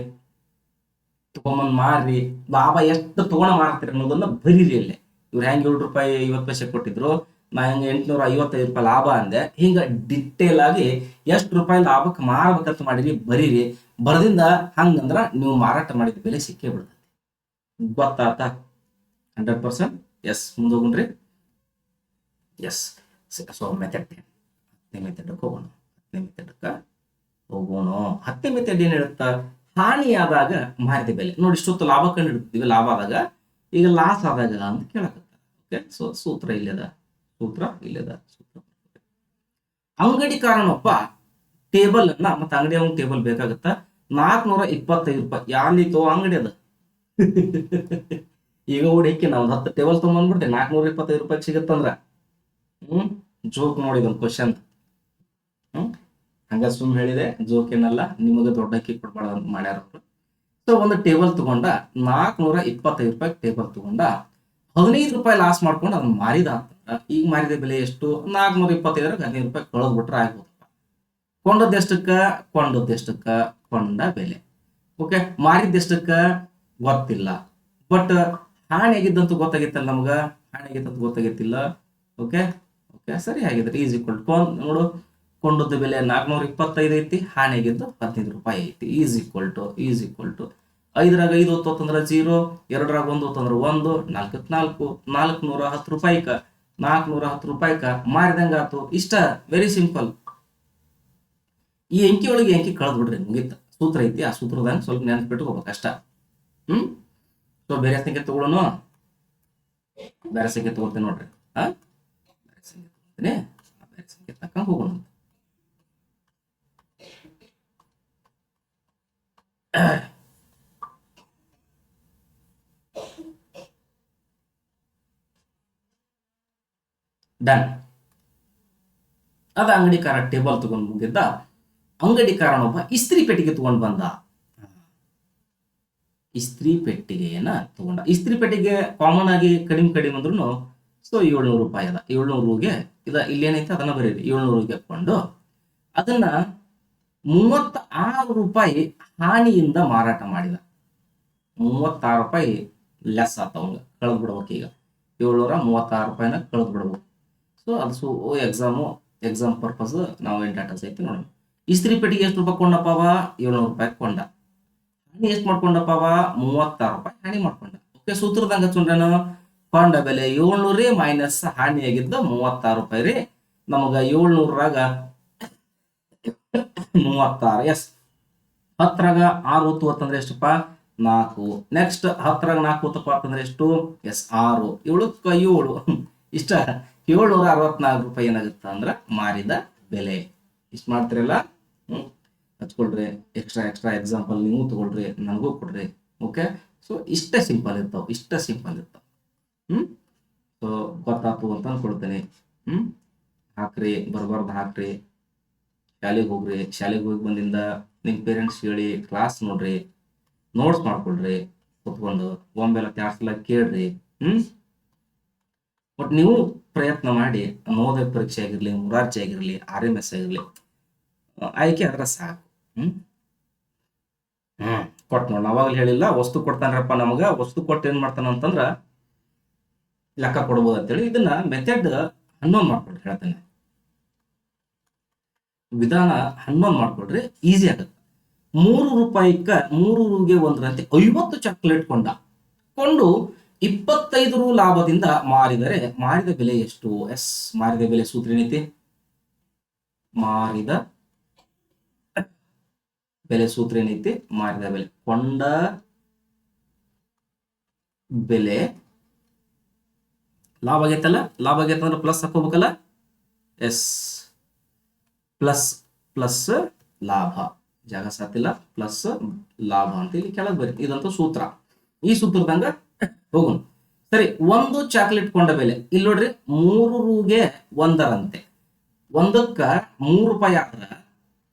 ತಗೊಂಬಂದ್ ಮಾರ್ರಿ. ಲಾಭ ಎಷ್ಟು ತಗೊಂಡ ಮಾರ್ತೀರಿ ಅನ್ನೋದನ್ನ ಬರೀರಿ ಅಲ್ಲೇ. ಇವ್ರು ಹೆಂಗ್ 7 ರೂಪಾಯಿ 50 ಪೈಸೆ ಕೊಟ್ಟಿದ್ರು, ನಾ ಹೆಂಗ 855 ರೂಪಾಯಿ ಲಾಭ ಅಂದೆ. ಹಿಂಗ ಡಿಟೇಲ್ ಆಗಿ ಎಷ್ಟು ರೂಪಾಯಿ ಲಾಭಕ್ಕೆ ಮಾರ್ಬೇಕಂತ ಮಾಡಿರಿ, ಬರೀರಿ. ಬರದಿಂದ ಹಂಗಂದ್ರ ನೀವು ಮಾರಾಟ ಮಾಡಿದ ಬೆಲೆ ಸಿಕ್ಕೇ ಬಿಡ್ತೈತಿ. ಗೊತ್ತಾತ? 100%. ಎಸ್, ಮುಂದೆ ಹೋಗ್ರಿ. Yes, so method 10. 10ನೇ ಮೆಥಡ್ಗೆ ಹೋಗೋಣ. 10ನೇ ಮೆಥಡ್ ಏನ್ ಹೇಳುತ್ತಾ? ಹಾನಿಯಾದಾಗ ಮಾರಿದ ಬೆಲೆ. ನೋಡಿ, ಇಷ್ಟೊತ್ತು ಲಾಭ ಕಂಡು ಹಿಡಿತೀವಿ. ಲಾಭ ಆದಾಗ, ಈಗ ಲಾಸ್ ಆದಾಗ ಅಂತ ಕೇಳಕತ್ತ. ಓಕೆ, ಸೊ ಸೂತ್ರ ಇಲ್ಲದ. ಅಂಗಡಿಕಾರನೊಬ್ಬ ಟೇಬಲ್ ಅನ್ನ, ಮತ್ತೆ ಅಂಗಡಿ ಅವ್ನ ಟೇಬಲ್ ಬೇಕಾಗತ್ತ, 425 ರೂಪಾಯಿ. ಯಾರಿತೋ ಅಂಗಡಿ ಅದ. ಈಗ ಹುಡುಕಿ ನಾವು 10 ಟೇಬಲ್ ತಗೊಂಡ್ಬಿಡ್ತೆ 425 ರೂಪಾಯಿ ಸಿಗತ್ತಂದ್ರ ಜೋಕ್. ನೋಡಿ ಒಂದು ಕ್ವಶನ್. ಹಂಗ ಸುಮ್ ಹೇಳಿದೆ, ಜೋಕ್ ಏನಲ್ಲ. ನಿಮಗೆ ದೊಡ್ಡ ಅಕ್ಕಿ ಕೊಡ್ಬಾರ್ದ ಅಂತ ಮಾಡ್ಯಾರ ಅವರು. ಸೊ ಒಂದು ಟೇಬಲ್ ತಗೊಂಡ 425 ರೂಪಾಯಿ ಟೇಬಲ್ ತಗೊಂಡ 15 ರೂಪಾಯಿ ಲಾಸ್ ಮಾಡ್ಕೊಂಡು ಅದನ್ನ ಮಾರಿದ ಅಂತಂದ್ರ ಈಗ ಮಾರಿದ ಬೆಲೆ ಎಷ್ಟು? 425 15 ರೂಪಾಯಿ ಕಳೆದ್ ಬಿಟ್ರೆ ಆಗ್ಬೋದಪ್ಪ. ಕೊಂಡದ್ದೆಷ್ಟಕ್ಕ ಕೊಂಡ ಬೆಲೆ. ಓಕೆ, ಮಾರಿದ್ದೆಷ್ಟಕ್ಕ ಗೊತ್ತಿಲ್ಲ. ಬಟ್ ಹಾನಿ ಆಗಿದ್ದಂತೂ ಗೊತ್ತಾಗಿತ್ತಲ್ಲ ನಮ್ಗ. ಗೊತ್ತಾಗಿತ್ತಿಲ್ಲ. ಓಕೆ, ಸರಿ. ಹಾಗಿದ್ರೆ ಈಸ್ ಈಕ್ವಲ್ ಟು ನೋಡು, ಕೊಂಡದ್ದು ಬೆಲೆ 425 ಐತಿ, ಹಾನಿ ಆಗಿದ್ದು 15 ರೂಪಾಯಿ ಐತಿ. ಈಸ್ ಈಕ್ವಲ್ ಟು 5ರಾಗ 5 ಹೊತ್ತಂದ್ರ 0, 2ರಾಗ 1 ಹೊತ್ತಂದ್ರ 1, 4 4 410 ರೂಪಾಯಿಕ 410 ರೂಪಾಯಿಕ ಮಾರಿದಂಗ ಆತು. ಇಷ್ಟ, ವೆರಿ ಸಿಂಪಲ್. ಈ ಅಂಕಿ ಒಳಗೆ ಅಂಕಿ ಕಳೆದ್ ಬಿಡ್ರಿ, ಮುಗೀತ. ಸೂತ್ರ ಐತಿ, ಆ ಸೂತ್ರದಾಗ ಸ್ವಲ್ಪ ನೆನಪಿಟ್ಟು ಹೋಗ್ಬೇಕು ಅಷ್ಟ. ಸೊ ಬೇರೆ ಸಂಖ್ಯೆ ತಗೊಳ್ಳೋಣ. ಬೇರೆ ಸಂಖ್ಯೆ ತಗೊಳ್ತೇನೆ ನೋಡ್ರಿ. ಬೇರೆ ಸಂಖ್ಯೆ ತಗೊಳ್ತೇನೆ, ಬೇರೆ ಸಂಖ್ಯೆ ತಕೊಂಡ್ ಹೋಗೋಣ. ಡನ್. ಅದ ಅಂಗಡಿಕಾರ ಟೇಬಲ್ ತಗೊಂಡ್ ಮುಗಿದ್ದ. ಅಂಗಡಿಕಾರನೊಬ್ಬ ಇಸ್ತ್ರಿ ಪೆಟ್ಟಿಗೆ ತಗೊಂಡ್ ಬಂದ. ಇಸ್ತ್ರಿ ಪೆಟ್ಟಿಗೆಯನ್ನ ತಗೊಂಡ. ಇಸ್ತ್ರಿ ಪೆಟ್ಟಿಗೆ ಕಾಮನ್ ಆಗಿ ಕಡಿಮೆ ಅಂದ್ರೂ ಸೊ 700 ರೂಪಾಯಿ ಅದ. 700ಗೆ ಇಲ್ಲೇನೈತೆ ಅದನ್ನ ಬರೀರಿ. 700ಗೆ ಕೊಂಡು ಅದನ್ನ 36 ರೂಪಾಯಿ ಹಾನಿಯಿಂದ ಮಾರಾಟ ಮಾಡಿದ. 36 ರೂಪಾಯಿ ಲೆಸ್ ಆತವಂಗ, ಕಳೆದ್ ಬಿಡ್ಬೇಕು. ಈಗ 736 ರೂಪಾಯಿನ ಕಳೆದ್ ಬಿಡ್ಬೇಕು. ಸೊ ಅದು ಎಕ್ಸಾಮ್ ಪರ್ಪಸ್ ನಾವು ಏನ್ ಡಾಟಾ ಐತಿ ನೋಡೋಣ. ಇಸ್ತ್ರಿ ಪೆಟ್ಟಿಗೆ ಎಷ್ಟು ರೂಪಾಯಿ ಕೊಂಡಪ್ಪ? 700 ರೂಪಾಯಿ ಕೊಂಡ. ಹಾನಿ ಎಷ್ಟು ಮಾಡ್ಕೊಂಡಪ್ಪ? 36 ರೂಪಾಯಿ ಹಾನಿ ಮಾಡ್ಕೊಂಡ. ಓಕೆ, ಸೂತ್ರದಂಗ ಹಚ್ಚುಂಡ್ರೇನು? ಕೊಂಡ ಬೆಲೆ 700 ಮೈನಸ್ ಹಾನಿಯಾಗಿದ್ದ 36 ರೂಪಾಯಿ ರೀ. ನಮಗ 700ರಾಗ 36. ಎಸ್. 10ರಾಗ 6 ಹೊತ್ತು ಅಂದ್ರೆ ಎಷ್ಟಪ್ಪ? 4. ನೆಕ್ಸ್ಟ್ 10ರಾಗ 4 ಹೊತ್ತಪ್ಪ ಅಂತಂದ್ರೆ ಎಷ್ಟು? ಎಸ್ 6. 7ಕ್ಕೆ 7 ಇಷ್ಟ. 764 ರೂಪಾಯಿ ಏನಾಗುತ್ತ ಅಂದ್ರ ಮಾರಿದ ಬೆಲೆ. ಇಷ್ಟ ಮಾಡ್ತಿರಲ್ಲ. ಹಚ್ಕೊಳ್ರಿ. ಎಕ್ಸ್ಟ್ರಾ ಎಕ್ಸಾಂಪಲ್ ನೀವು ತಗೊಳ್ರಿ, ನನಗೂ ಕೊಡ್ರಿ. ಓಕೆ, ಸೊ ಇಷ್ಟ ಸಿಂಪಲ್ ಇರ್ತಾವ. ಸೊ ಗೊತ್ತಾತು ಅಂತ ಅನ್ಕೊಳ್ತೇನೆ. ಹಾಕ್ರಿ, ಬರ್ಬಾರ್ದು ಹಾಕ್ರಿ. ಶಾಲೆಗೆ ಹೋಗ್ರಿ. ಶಾಲೆಗೆ ಹೋಗಿ ಬಂದಿಂದ ನಿಮ್ ಪೇರೆಂಟ್ಸ್ ಹೇಳಿ ಕ್ಲಾಸ್ ನೋಡ್ರಿ, ನೋಟ್ಸ್ ಮಾಡ್ಕೊಳ್ರಿ ಕುತ್ಕೊಂಡು. ಒಮ್ಮೆಲ್ಲ ತ್ಯಾರ್ಸಲ ಕೇಳ್ರಿ. ಬಟ್ ನೀವು ಪ್ರಯತ್ನ ಮಾಡಿ. ನವೋದಯ ಪರೀಕ್ಷೆ ಆಗಿರ್ಲಿ, ಮುರಾರ್ಜಿ ಆಗಿರ್ಲಿ, RMS ಆಗಿರ್ಲಿ, ಆಯ್ಕೆ ಆದ್ರೆ ಸಾಕು. ಕೊಟ್ಟು ನೋಡ. ಅವಾಗಲೇ ಹೇಳಿಲ್ಲ, ವಸ್ತು ಕೊಡ್ತಾನ್ರಪ್ಪ ನಮಗ. ವಸ್ತು ಕೊಟ್ಟು ಏನ್ ಮಾಡ್ತಾನ ಅಂತಂದ್ರ ಲೆಕ್ಕ ಕೊಡ್ಬೋದು ಅಂತೇಳಿ. ಇದನ್ನ ಮೆಥಡ್ 11 ಮಾಡ್ಕೊಳ್ರಿ. ಹೇಳ್ತೇನೆ, ವಿಧಾನ 11 ಮಾಡ್ಕೊಳ್ರಿ, ಈಸಿ ಆಗತ್ತೆ. 3 ರೂಪಾಯಿಕ 3 ರೂಗೆ 1ರಂತೆ 50 ಚಾಕ್ಲೇಟ್ ಕೊಂಡು 25 ರು ಲಾಭದಿಂದ ಮಾರಿದರೆ ಮಾರಿದ ಬೆಲೆ ಎಷ್ಟು? ಎಸ್, ಮಾರಿದ ಬೆಲೆ ಸೂತ್ರ ಏನೈತಿ? ಮಾರಿದ ಬೆಲೆ ಸೂತ್ರ ಏನೈತಿ? ಮಾರಿದ ಬೆಲೆ ಕೊಂಡ ಬೆಲೆ ಲಾಭ ಆಗೈತಲ್ಲ. ಲಾಭ ಆಗೈತಂದ್ರೆ ಪ್ಲಸ್ ಹಾಕೋಬೇಕಲ್ಲ. ಎಸ್, ಪ್ಲಸ್ ಲಾಭ. ಜಾಗ ಸಾತಿಲ್ಲ. ಪ್ಲಸ್ ಲಾಭ ಅಂತ ಇಲ್ಲಿ ಕೆಳಗೆ ಬರೀತಿ. ಇದಂತೂ ಸೂತ್ರ. ಈ ಸೂತ್ರದಂಗ ಹೋಗೋಣ. ಸರಿ, 1 ಚಾಕ್ಲೇಟ್ ಕೊಂಡ ಬೆಲೆ ಇಲ್ಲಿ ನೋಡ್ರಿ. 3 ರೂಗೆ 1ರಂತೆ. 1ಕ್ಕ 3 ರೂಪಾಯಿ ಆದ್ರ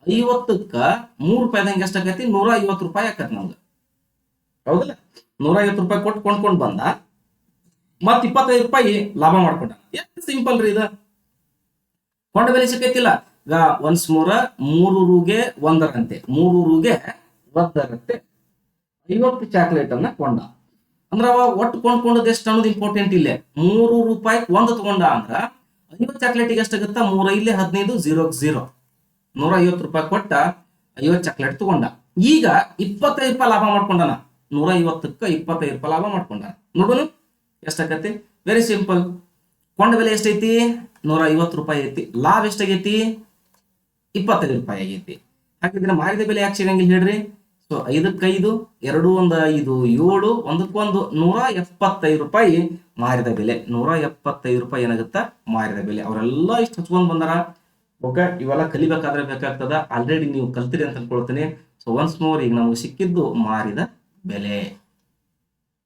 50ಕ್ಕ 3 ರೂಪಾಯಿದಂಗೆ ಎಷ್ಟಾಗೈತಿ? 150 ರೂಪಾಯಿ ಆಕತ್ ನಮ್ಗೆ. ಹೌದಲ್ಲ? 150 ರೂಪಾಯಿ ಕೊಟ್ಟು ಕೊಂಡ್ಕೊಂಡ್ ಬಂದ, ಮತ್ 25 ರೂಪಾಯಿ ಲಾಭ ಮಾಡ್ಕೊಂಡ. ಎಷ್ಟು ಸಿಂಪಲ್ ರೀ ಇದು. ಕೊಂಡ ಬೆಲೆ ಸಿಕ್ಕೈತಿಲ್ಲ. ಈಗ ಒನ್ಸ್ ಮೂರ 3 ರೂಗೆ 1ರಂತೆ. 3 ರೂಗೆ 1ರಂತೆ 50 ಚಾಕ್ಲೇಟ್ ಅನ್ನ ಕೊಂಡ. ಅಂದ್ರ ಅವ ಒಟ್ಟು ಕೊಂಡ್ಕೊಂಡದ್ ಎಷ್ಟು ಅನ್ನೋದು ಇಂಪಾರ್ಟೆಂಟ್ ಇಲ್ಲೇ. 3 ರೂಪಾಯಿ 1 ತಗೊಂಡ ಅಂದ್ರ 50 ಚಾಕ್ಲೇಟಿಗೆ ಎಷ್ಟಾಗತ್ತ? 3 ಇಲ್ಲಿ 15, 0 150 ರೂಪಾಯಿ ಕೊಟ್ಟ 50 ಚಾಕ್ಲೇಟ್ ತಗೊಂಡ. ಈಗ 25 ರೂಪಾಯಿ ಲಾಭ ಮಾಡ್ಕೊಂಡನ. 150ಕ್ಕ 25 ರೂಪಾಯಿ ಲಾಭ ಮಾಡ್ಕೊಂಡನ. ನೋಡೋಣ ಎಷ್ಟಾಗತ್ತೆ. Very simple. ಕೊಂಡ ಬೆಲೆ ಎಷ್ಟೈತಿ? 150 ರೂಪಾಯಿ ಐತಿ. ಲಾಭ ಎಷ್ಟಾಗೈತಿ? 25 ರೂಪಾಯಿ ಆಗೈತಿ. ಹಾಗಿದ್ರೆ ಮಾರಿದ ಬೆಲೆ ಯಾಕೆ ಸಿಗಂಗಿಲ್ಲ ಹೇಳ್ರಿ? ಸೊ 5ಕ್ಕೆ 5, 2 1 5 7, 1ಕ್ಕೆ 1 175 ರೂಪಾಯಿ ಮಾರಿದ ಬೆಲೆ. 175 ರೂಪಾಯಿ ಏನಾಗುತ್ತಾ? ಮಾರಿದ ಬೆಲೆ. ಅವರೆಲ್ಲ ಇಷ್ಟು ಹಚ್ಕೊಂಡ್ ಬಂದಾರ. ಓಕೆ, ಇವೆಲ್ಲ ಕಲಿಬೇಕಾದ್ರೆ ಬೇಕಾಗ್ತದ. ಆಲ್ರೆಡಿ ನೀವು ಕಲ್ತಿರಿ ಅಂತ ಅನ್ಕೊಳ್ತೀನಿ. ಸೊ ಒನ್ಸ್ ಮೋರ್, ಈಗ ನಮಗೆ ಸಿಕ್ಕಿದ್ದು ಮಾರಿದ ಬೆಲೆ.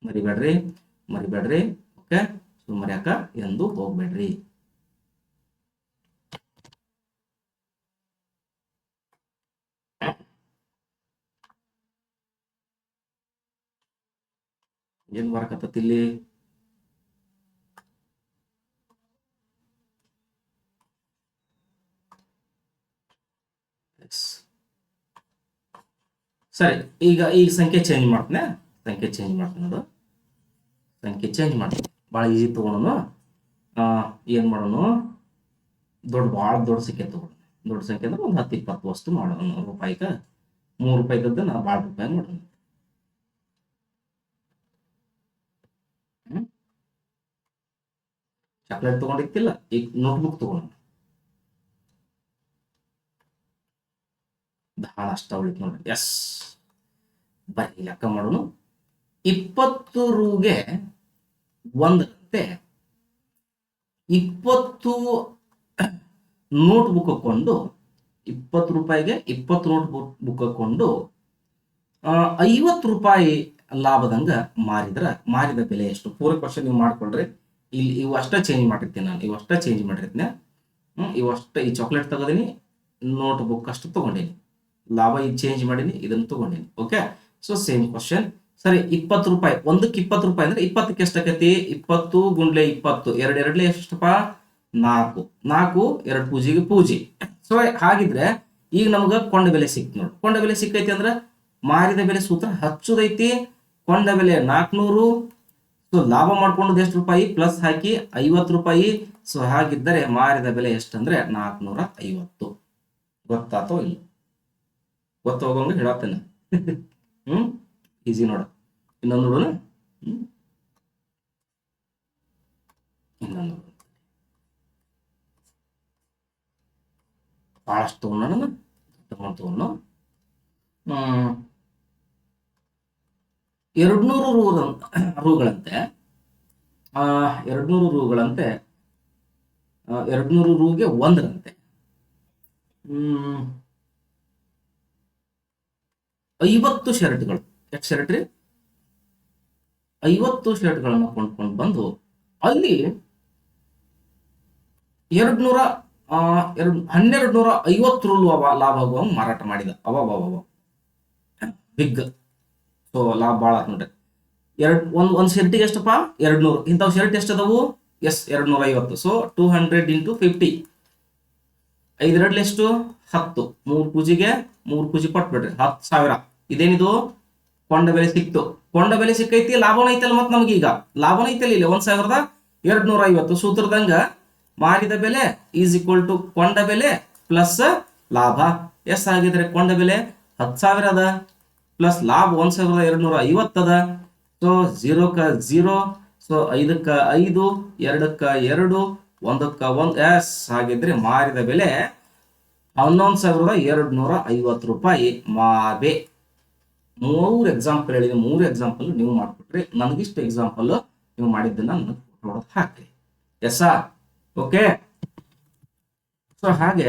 ಮರಿಬೇಡ್ರಿ. ಓಕೆ, ಸೊ ಮರ್ಯಾಕ ಎಂದು ಹೋಗ್ಬೇಡ್ರಿ. ಏನ್ ಬರಕತ್ತ ಇಲ್ಲಿ? ಸರಿ, ಈಗ ಸಂಖ್ಯೆ ಚೇಂಜ್ ಮಾಡ್ತೀನಿ. ನೋಡು. ಸಂಖ್ಯೆ ಚೇಂಜ್ ಮಾಡ್ತೀನಿ. ಭಾಳ ಈಸಿ ತಗೊಳೋನು. ಏನ್ ಮಾಡೋಣ? ಭಾಳ ದೊಡ್ಡ ಸಂಖ್ಯೆ ತಗೊಳ್ಳೋಣ. ದೊಡ್ಡ ಸಂಖ್ಯೆ ಅಂದ್ರೆ ಒಂದು 10-20 ವಸ್ತು ಮಾಡೋಣ. ರೂಪಾಯಿಗೆ 3 ರೂಪಾಯಿಗದ್ದು ನಾ 4 ರೂಪಾಯಿ ಮಾಡೋಣ. ಚಾಕ್ಲೇಟ್ ತಗೊಂಡಿತ್ತಿಲ್ಲ, ಈಗ ನೋಟ್ಬುಕ್ ತಗೊಂಡು ಬಹಳ ಅಷ್ಟ ಉಳಿತು ನೋಡ್ರಿ. ಎಸ್, ಬರೀ ಲೆಕ್ಕ ಮಾಡೋನು. 20 ರೂಗೆ ಒಂದರಂತೆ 20 ನೋಟ್ ಬುಕ್ ಹಾಕೊಂಡು 20 ರೂಪಾಯಿಗೆ 20 ನೋಟ್ ಬುಕ್ ಹಾಕೊಂಡು 50 ರೂಪಾಯಿ ಲಾಭದಂಗ ಮಾರಿದ ಬೆಲೆ ಎಷ್ಟು? ಪೂರ ಕ್ವಶನ್ ನೀವು ಮಾಡ್ಕೊಳ್ರಿ. ಇಲ್ಲಿ ಇವು ಅಷ್ಟ ಚೇಂಜ್ ಮಾಡಿರ್ತೀನಿ ನಾನು, ಇವು ಅಷ್ಟ ಚೇಂಜ್ ಮಾಡಿರ್ತೀನಿ. ಇವು ಅಷ್ಟ, ಈ ಚಾಕ್ಲೇಟ್ ತಗೋದೀನಿ, ನೋಟ್ ಬುಕ್ ಅಷ್ಟು ತಗೊಂಡೀನಿ, ಲಾಭ ಈಗ ಚೇಂಜ್ ಮಾಡೀನಿ, ಇದನ್ನು ತಗೊಂಡೀನಿ. Okay, so same question. ಸರಿ, 20 ರೂಪಾಯಿ, ಒಂದಕ್ಕೆ 20 ರೂಪಾಯಿ ಅಂದ್ರೆ 20ಕ್ಕೆ ಎಷ್ಟಾಕೈತಿ? 20 ಗುಂಡ್ಲೆ 20, ಎರಡ್ಲೆ ಎಷ್ಟಪ್ಪ? 4. 4, 2 ಪೂಜಿಗೆ ಪೂಜಿ. ಸೊ ಹಾಗಿದ್ರೆ ಈಗ ನಮ್ಗ ಕೊಂಡ ಬೆಲೆ ಸಿಕ್ತು ನೋಡಿ. ಕೊಂಡ ಬೆಲೆ ಸಿಕ್ಕೈತಿ ಅಂದ್ರೆ ಮಾರಿದ ಬೆಲೆ ಸೂತ್ರ ಹಚ್ಚುದೈತಿ. ಕೊಂಡ ಬೆಲೆ 400, ಸೊ ಲಾಭ ಮಾಡ್ಕೊಂಡದ್ದು ಎಷ್ಟು ರೂಪಾಯಿ? ಪ್ಲಸ್ ಹಾಕಿ 50 ರೂಪಾಯಿ. ಸೊ ಹಾಗಿದ್ದರೆ ಮಾರಿದ ಬೆಲೆ ಎಷ್ಟಂದ್ರೆ 450. ಗೊತ್ತಾತೋ ಇಲ್ಲ? ಗೊತ್ತೋಗಂಗ ಹೇಳತ್ತೇನೆ. ಈಸಿ ನೋಡ. ಇನ್ನೊಂದು ನೋಡೋಣ. ಇನ್ನೊಂದು ಬಹಳಷ್ಟು ತಗೊಂಡ ತಗೊಂಡು 200 ರೂಗಳಂತೆ 200 ರೂಗಳಂತೆ 200 ರೂಗೆ ಒಂದರಂತೆ 50 ಶರ್ಟ್ಗಳು. ಎಷ್ಟು ಶರ್ಟ್ ರೀ? 50 ಶರ್ಟ್ಗಳನ್ನು ಕೊಂಡ್ಕೊಂಡು ಬಂದು ಅಲ್ಲಿ 1250 ರೂ ಲಾಭ ಆಗುವಂಗ ಮಾರಾಟ ಮಾಡಿದ. ಅವ ಬಿಗ್. ಸೊ ಲಾಭ ಭಾಳ ಆತ್ ನೋಡ್ರಿ. ಒಂದ್ ಶರ್ಟಿಗೆ ಎಷ್ಟಪ್ಪ? 200. ಇಂಥವು ಶರ್ಟ್ ಎಷ್ಟದವು? ಎಸ್, 250. ಸೊ 200 × 50. 5 ಎಷ್ಟು? 10. 3 ಪೂಜಿಗೆ 3 ಪೂಜಿ ಕೊಟ್ಬಿಡ್ರಿ, 10,000. ಇದೇನಿದು? ಕೊಂಡ ಬೆಲೆ ಸಿಕ್ತು. ಕೊಂಡ ಬೆಲೆ ಸಿಕ್ಕೈತಿ, ಲಾಭನ ಐತಲ್ಲ. ಮತ್ ನಮ್ಗೀಗ ಲಾಭನ ಐತಲ್ಲ ಇಲ್ಲಿ 1250. ಸೂತ್ರದಂಗ ಮಾರಿದ ಬೆಲೆ ಈಸ್ ಈಕ್ವಲ್ ಟು ಕೊಂಡ ಬೆಲೆ ಪ್ಲಸ್ ಲಾಭ. ಎಸ್ ಆಗಿದ್ರೆ ಕೊಂಡ ಬೆಲೆ 10,000 ಅದ, ಪ್ಲಸ್ ಲಾಭ 1250 ಅದ. ಸೊ 0ಕ್ಕ 0, ಸೊ 5ಕ್ಕ 5, 2ಕ್ಕ 2, 1ಕ್ಕ 1. ಎಸ್ ಹಾಗಿದ್ರೆ ಮಾರಿದ ಬೆಲೆ 11,250 ರೂಪಾಯಿ ಮಾಬೆ. 3 ಎಕ್ಸಾಂಪಲ್ ಹೇಳಿದೆ. 3 ಎಕ್ಸಾಂಪಲ್ ನೀವು ಮಾಡ್ಕೊಟ್ರಿ. ನನಗಿಷ್ಟು ಎಕ್ಸಾಂಪಲ್ ನೀವು ಮಾಡಿದ್ದನ್ನ ನನಗೆ ನೋಡೋದು ಹಾಕ್ರಿ. ಎಸ್ಸಾ? ಓಕೆ. ಸೊ ಹಾಗೆ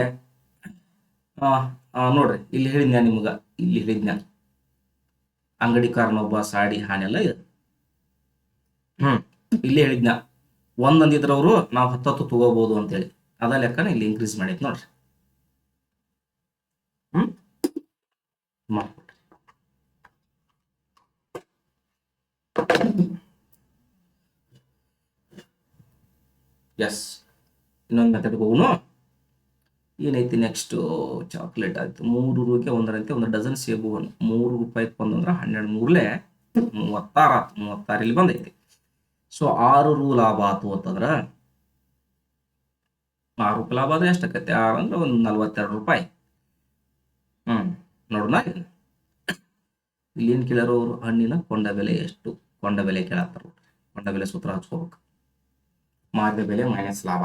ನೋಡ್ರಿ, ಇಲ್ಲಿ ಹೇಳಿದ್ನ ನಿಮ್ಗ, ಇಲ್ಲಿ ಹೇಳಿದ್ನ ಅಂಗಡಿಕಾರನೊಬ್ಬ ಸಾಡಿ ಹಾನೆಲ್ಲ ಇದೆ. ಇಲ್ಲಿ ಹೇಳಿದ್ನ ಒಂದಂದಿದ್ರವ್ರು ನಾವು 10 ತಗೋಬಹುದು ಅಂತೇಳಿ. ಅದ ಲೆಕ್ಕನ ಇಲ್ಲಿ ಇನ್ಕ್ರೀಸ್ ಮಾಡೈತಿ ನೋಡ್ರಿ. ಮಾಡ್ಕೊಟ್ರಿ. ಎಸ್, ಇನ್ನೊಂದು ಮೆಥಡ್ ಹೋಗುನು. ಏನೈತಿ ನೆಕ್ಸ್ಟ್? ಚಾಕ್ಲೇಟ್ ಆಯ್ತು. 3 ರೂಪಾಯಿಗೆ ಒಂದರಂತೆ 1 ಡಜನ್ ಸೇಬು ಹಣ್ಣು. 3 ರೂಪಾಯಿ ಒಂದಂದ್ರ 12 ಮೂರ್ಲೆ 36 ಆತು. 36 ಇಲ್ಲಿ ಬಂದೈತಿ. ಸೊ 6 ರೂ ಲಾಭ ಆತು ಅಂತಂದ್ರ 6 ರೂಪಾಯಿ ಲಾಭ ಆದ್ರೆ ಎಷ್ಟಾಕೈತಿ? 6 ಅಂದ್ರೆ ಒಂದು 42 ರೂಪಾಯಿ. ನೋಡೋಣ. ಇಲ್ಲಿ ಏನ್ ಕೇಳ್ಯಾರ ಅವರು? ಹಣ್ಣಿನ ಕೊಂಡ ಬೆಲೆ ಎಷ್ಟು? ಕೊಂಡ ಬೆಲೆ ಕೇಳತ್ತಾರ. ಕೊಂಡ ಬೆಲೆ ಸೂತ್ರ ಹಚ್ಕೋಬೇಕು. ಮಾರಿದ ಬೆಲೆ ಮೈನಸ್ ಲಾಭ.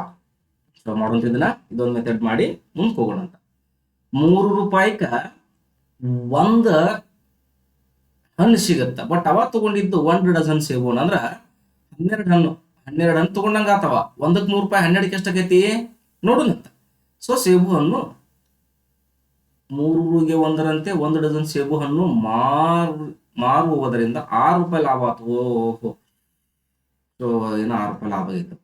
ಸೊ ಮಾಡೋದಿಲ್ಲ, ಇದೊಂದು ಮೆಥಡ್ ಮಾಡಿ ಮುಂದೆ ಹೋಗೋಣ ಅಂತ. 3 ರೂಪಾಯಿಕ ಒಂದು ಹಣ್ಣು ಸಿಗತ್ತ. ಬಟ್ ಅವ ತಗೊಂಡಿದ್ದು 1 ಡಜನ್ ಸೇಬು ಅಂದ್ರ 12 ಹಣ್ಣು. 12 ಹಣ್ಣು ತಗೊಂಡಂಗ ಆತವ. ಒಂದಕ್ಕೆ 3 ರೂಪಾಯಿ, 12ಕ್ಕೆ ಎಷ್ಟಾಗೈತಿ ನೋಡುನಂತ. ಸೊ ಸೇಬು ಹಣ್ಣು 3 ರೂಗೆ ಒಂದರಂತೆ 1 ಡಜನ್ ಸೇಬು ಹಣ್ಣು ಮಾರುವುದರಿಂದ 6 ರೂಪಾಯಿ ಲಾಭ ಆತು. ಓಹೋ, ಸೊ ಏನೋ 6 ರೂಪಾಯಿ ಲಾಭ ಆಗಿತ್ತು.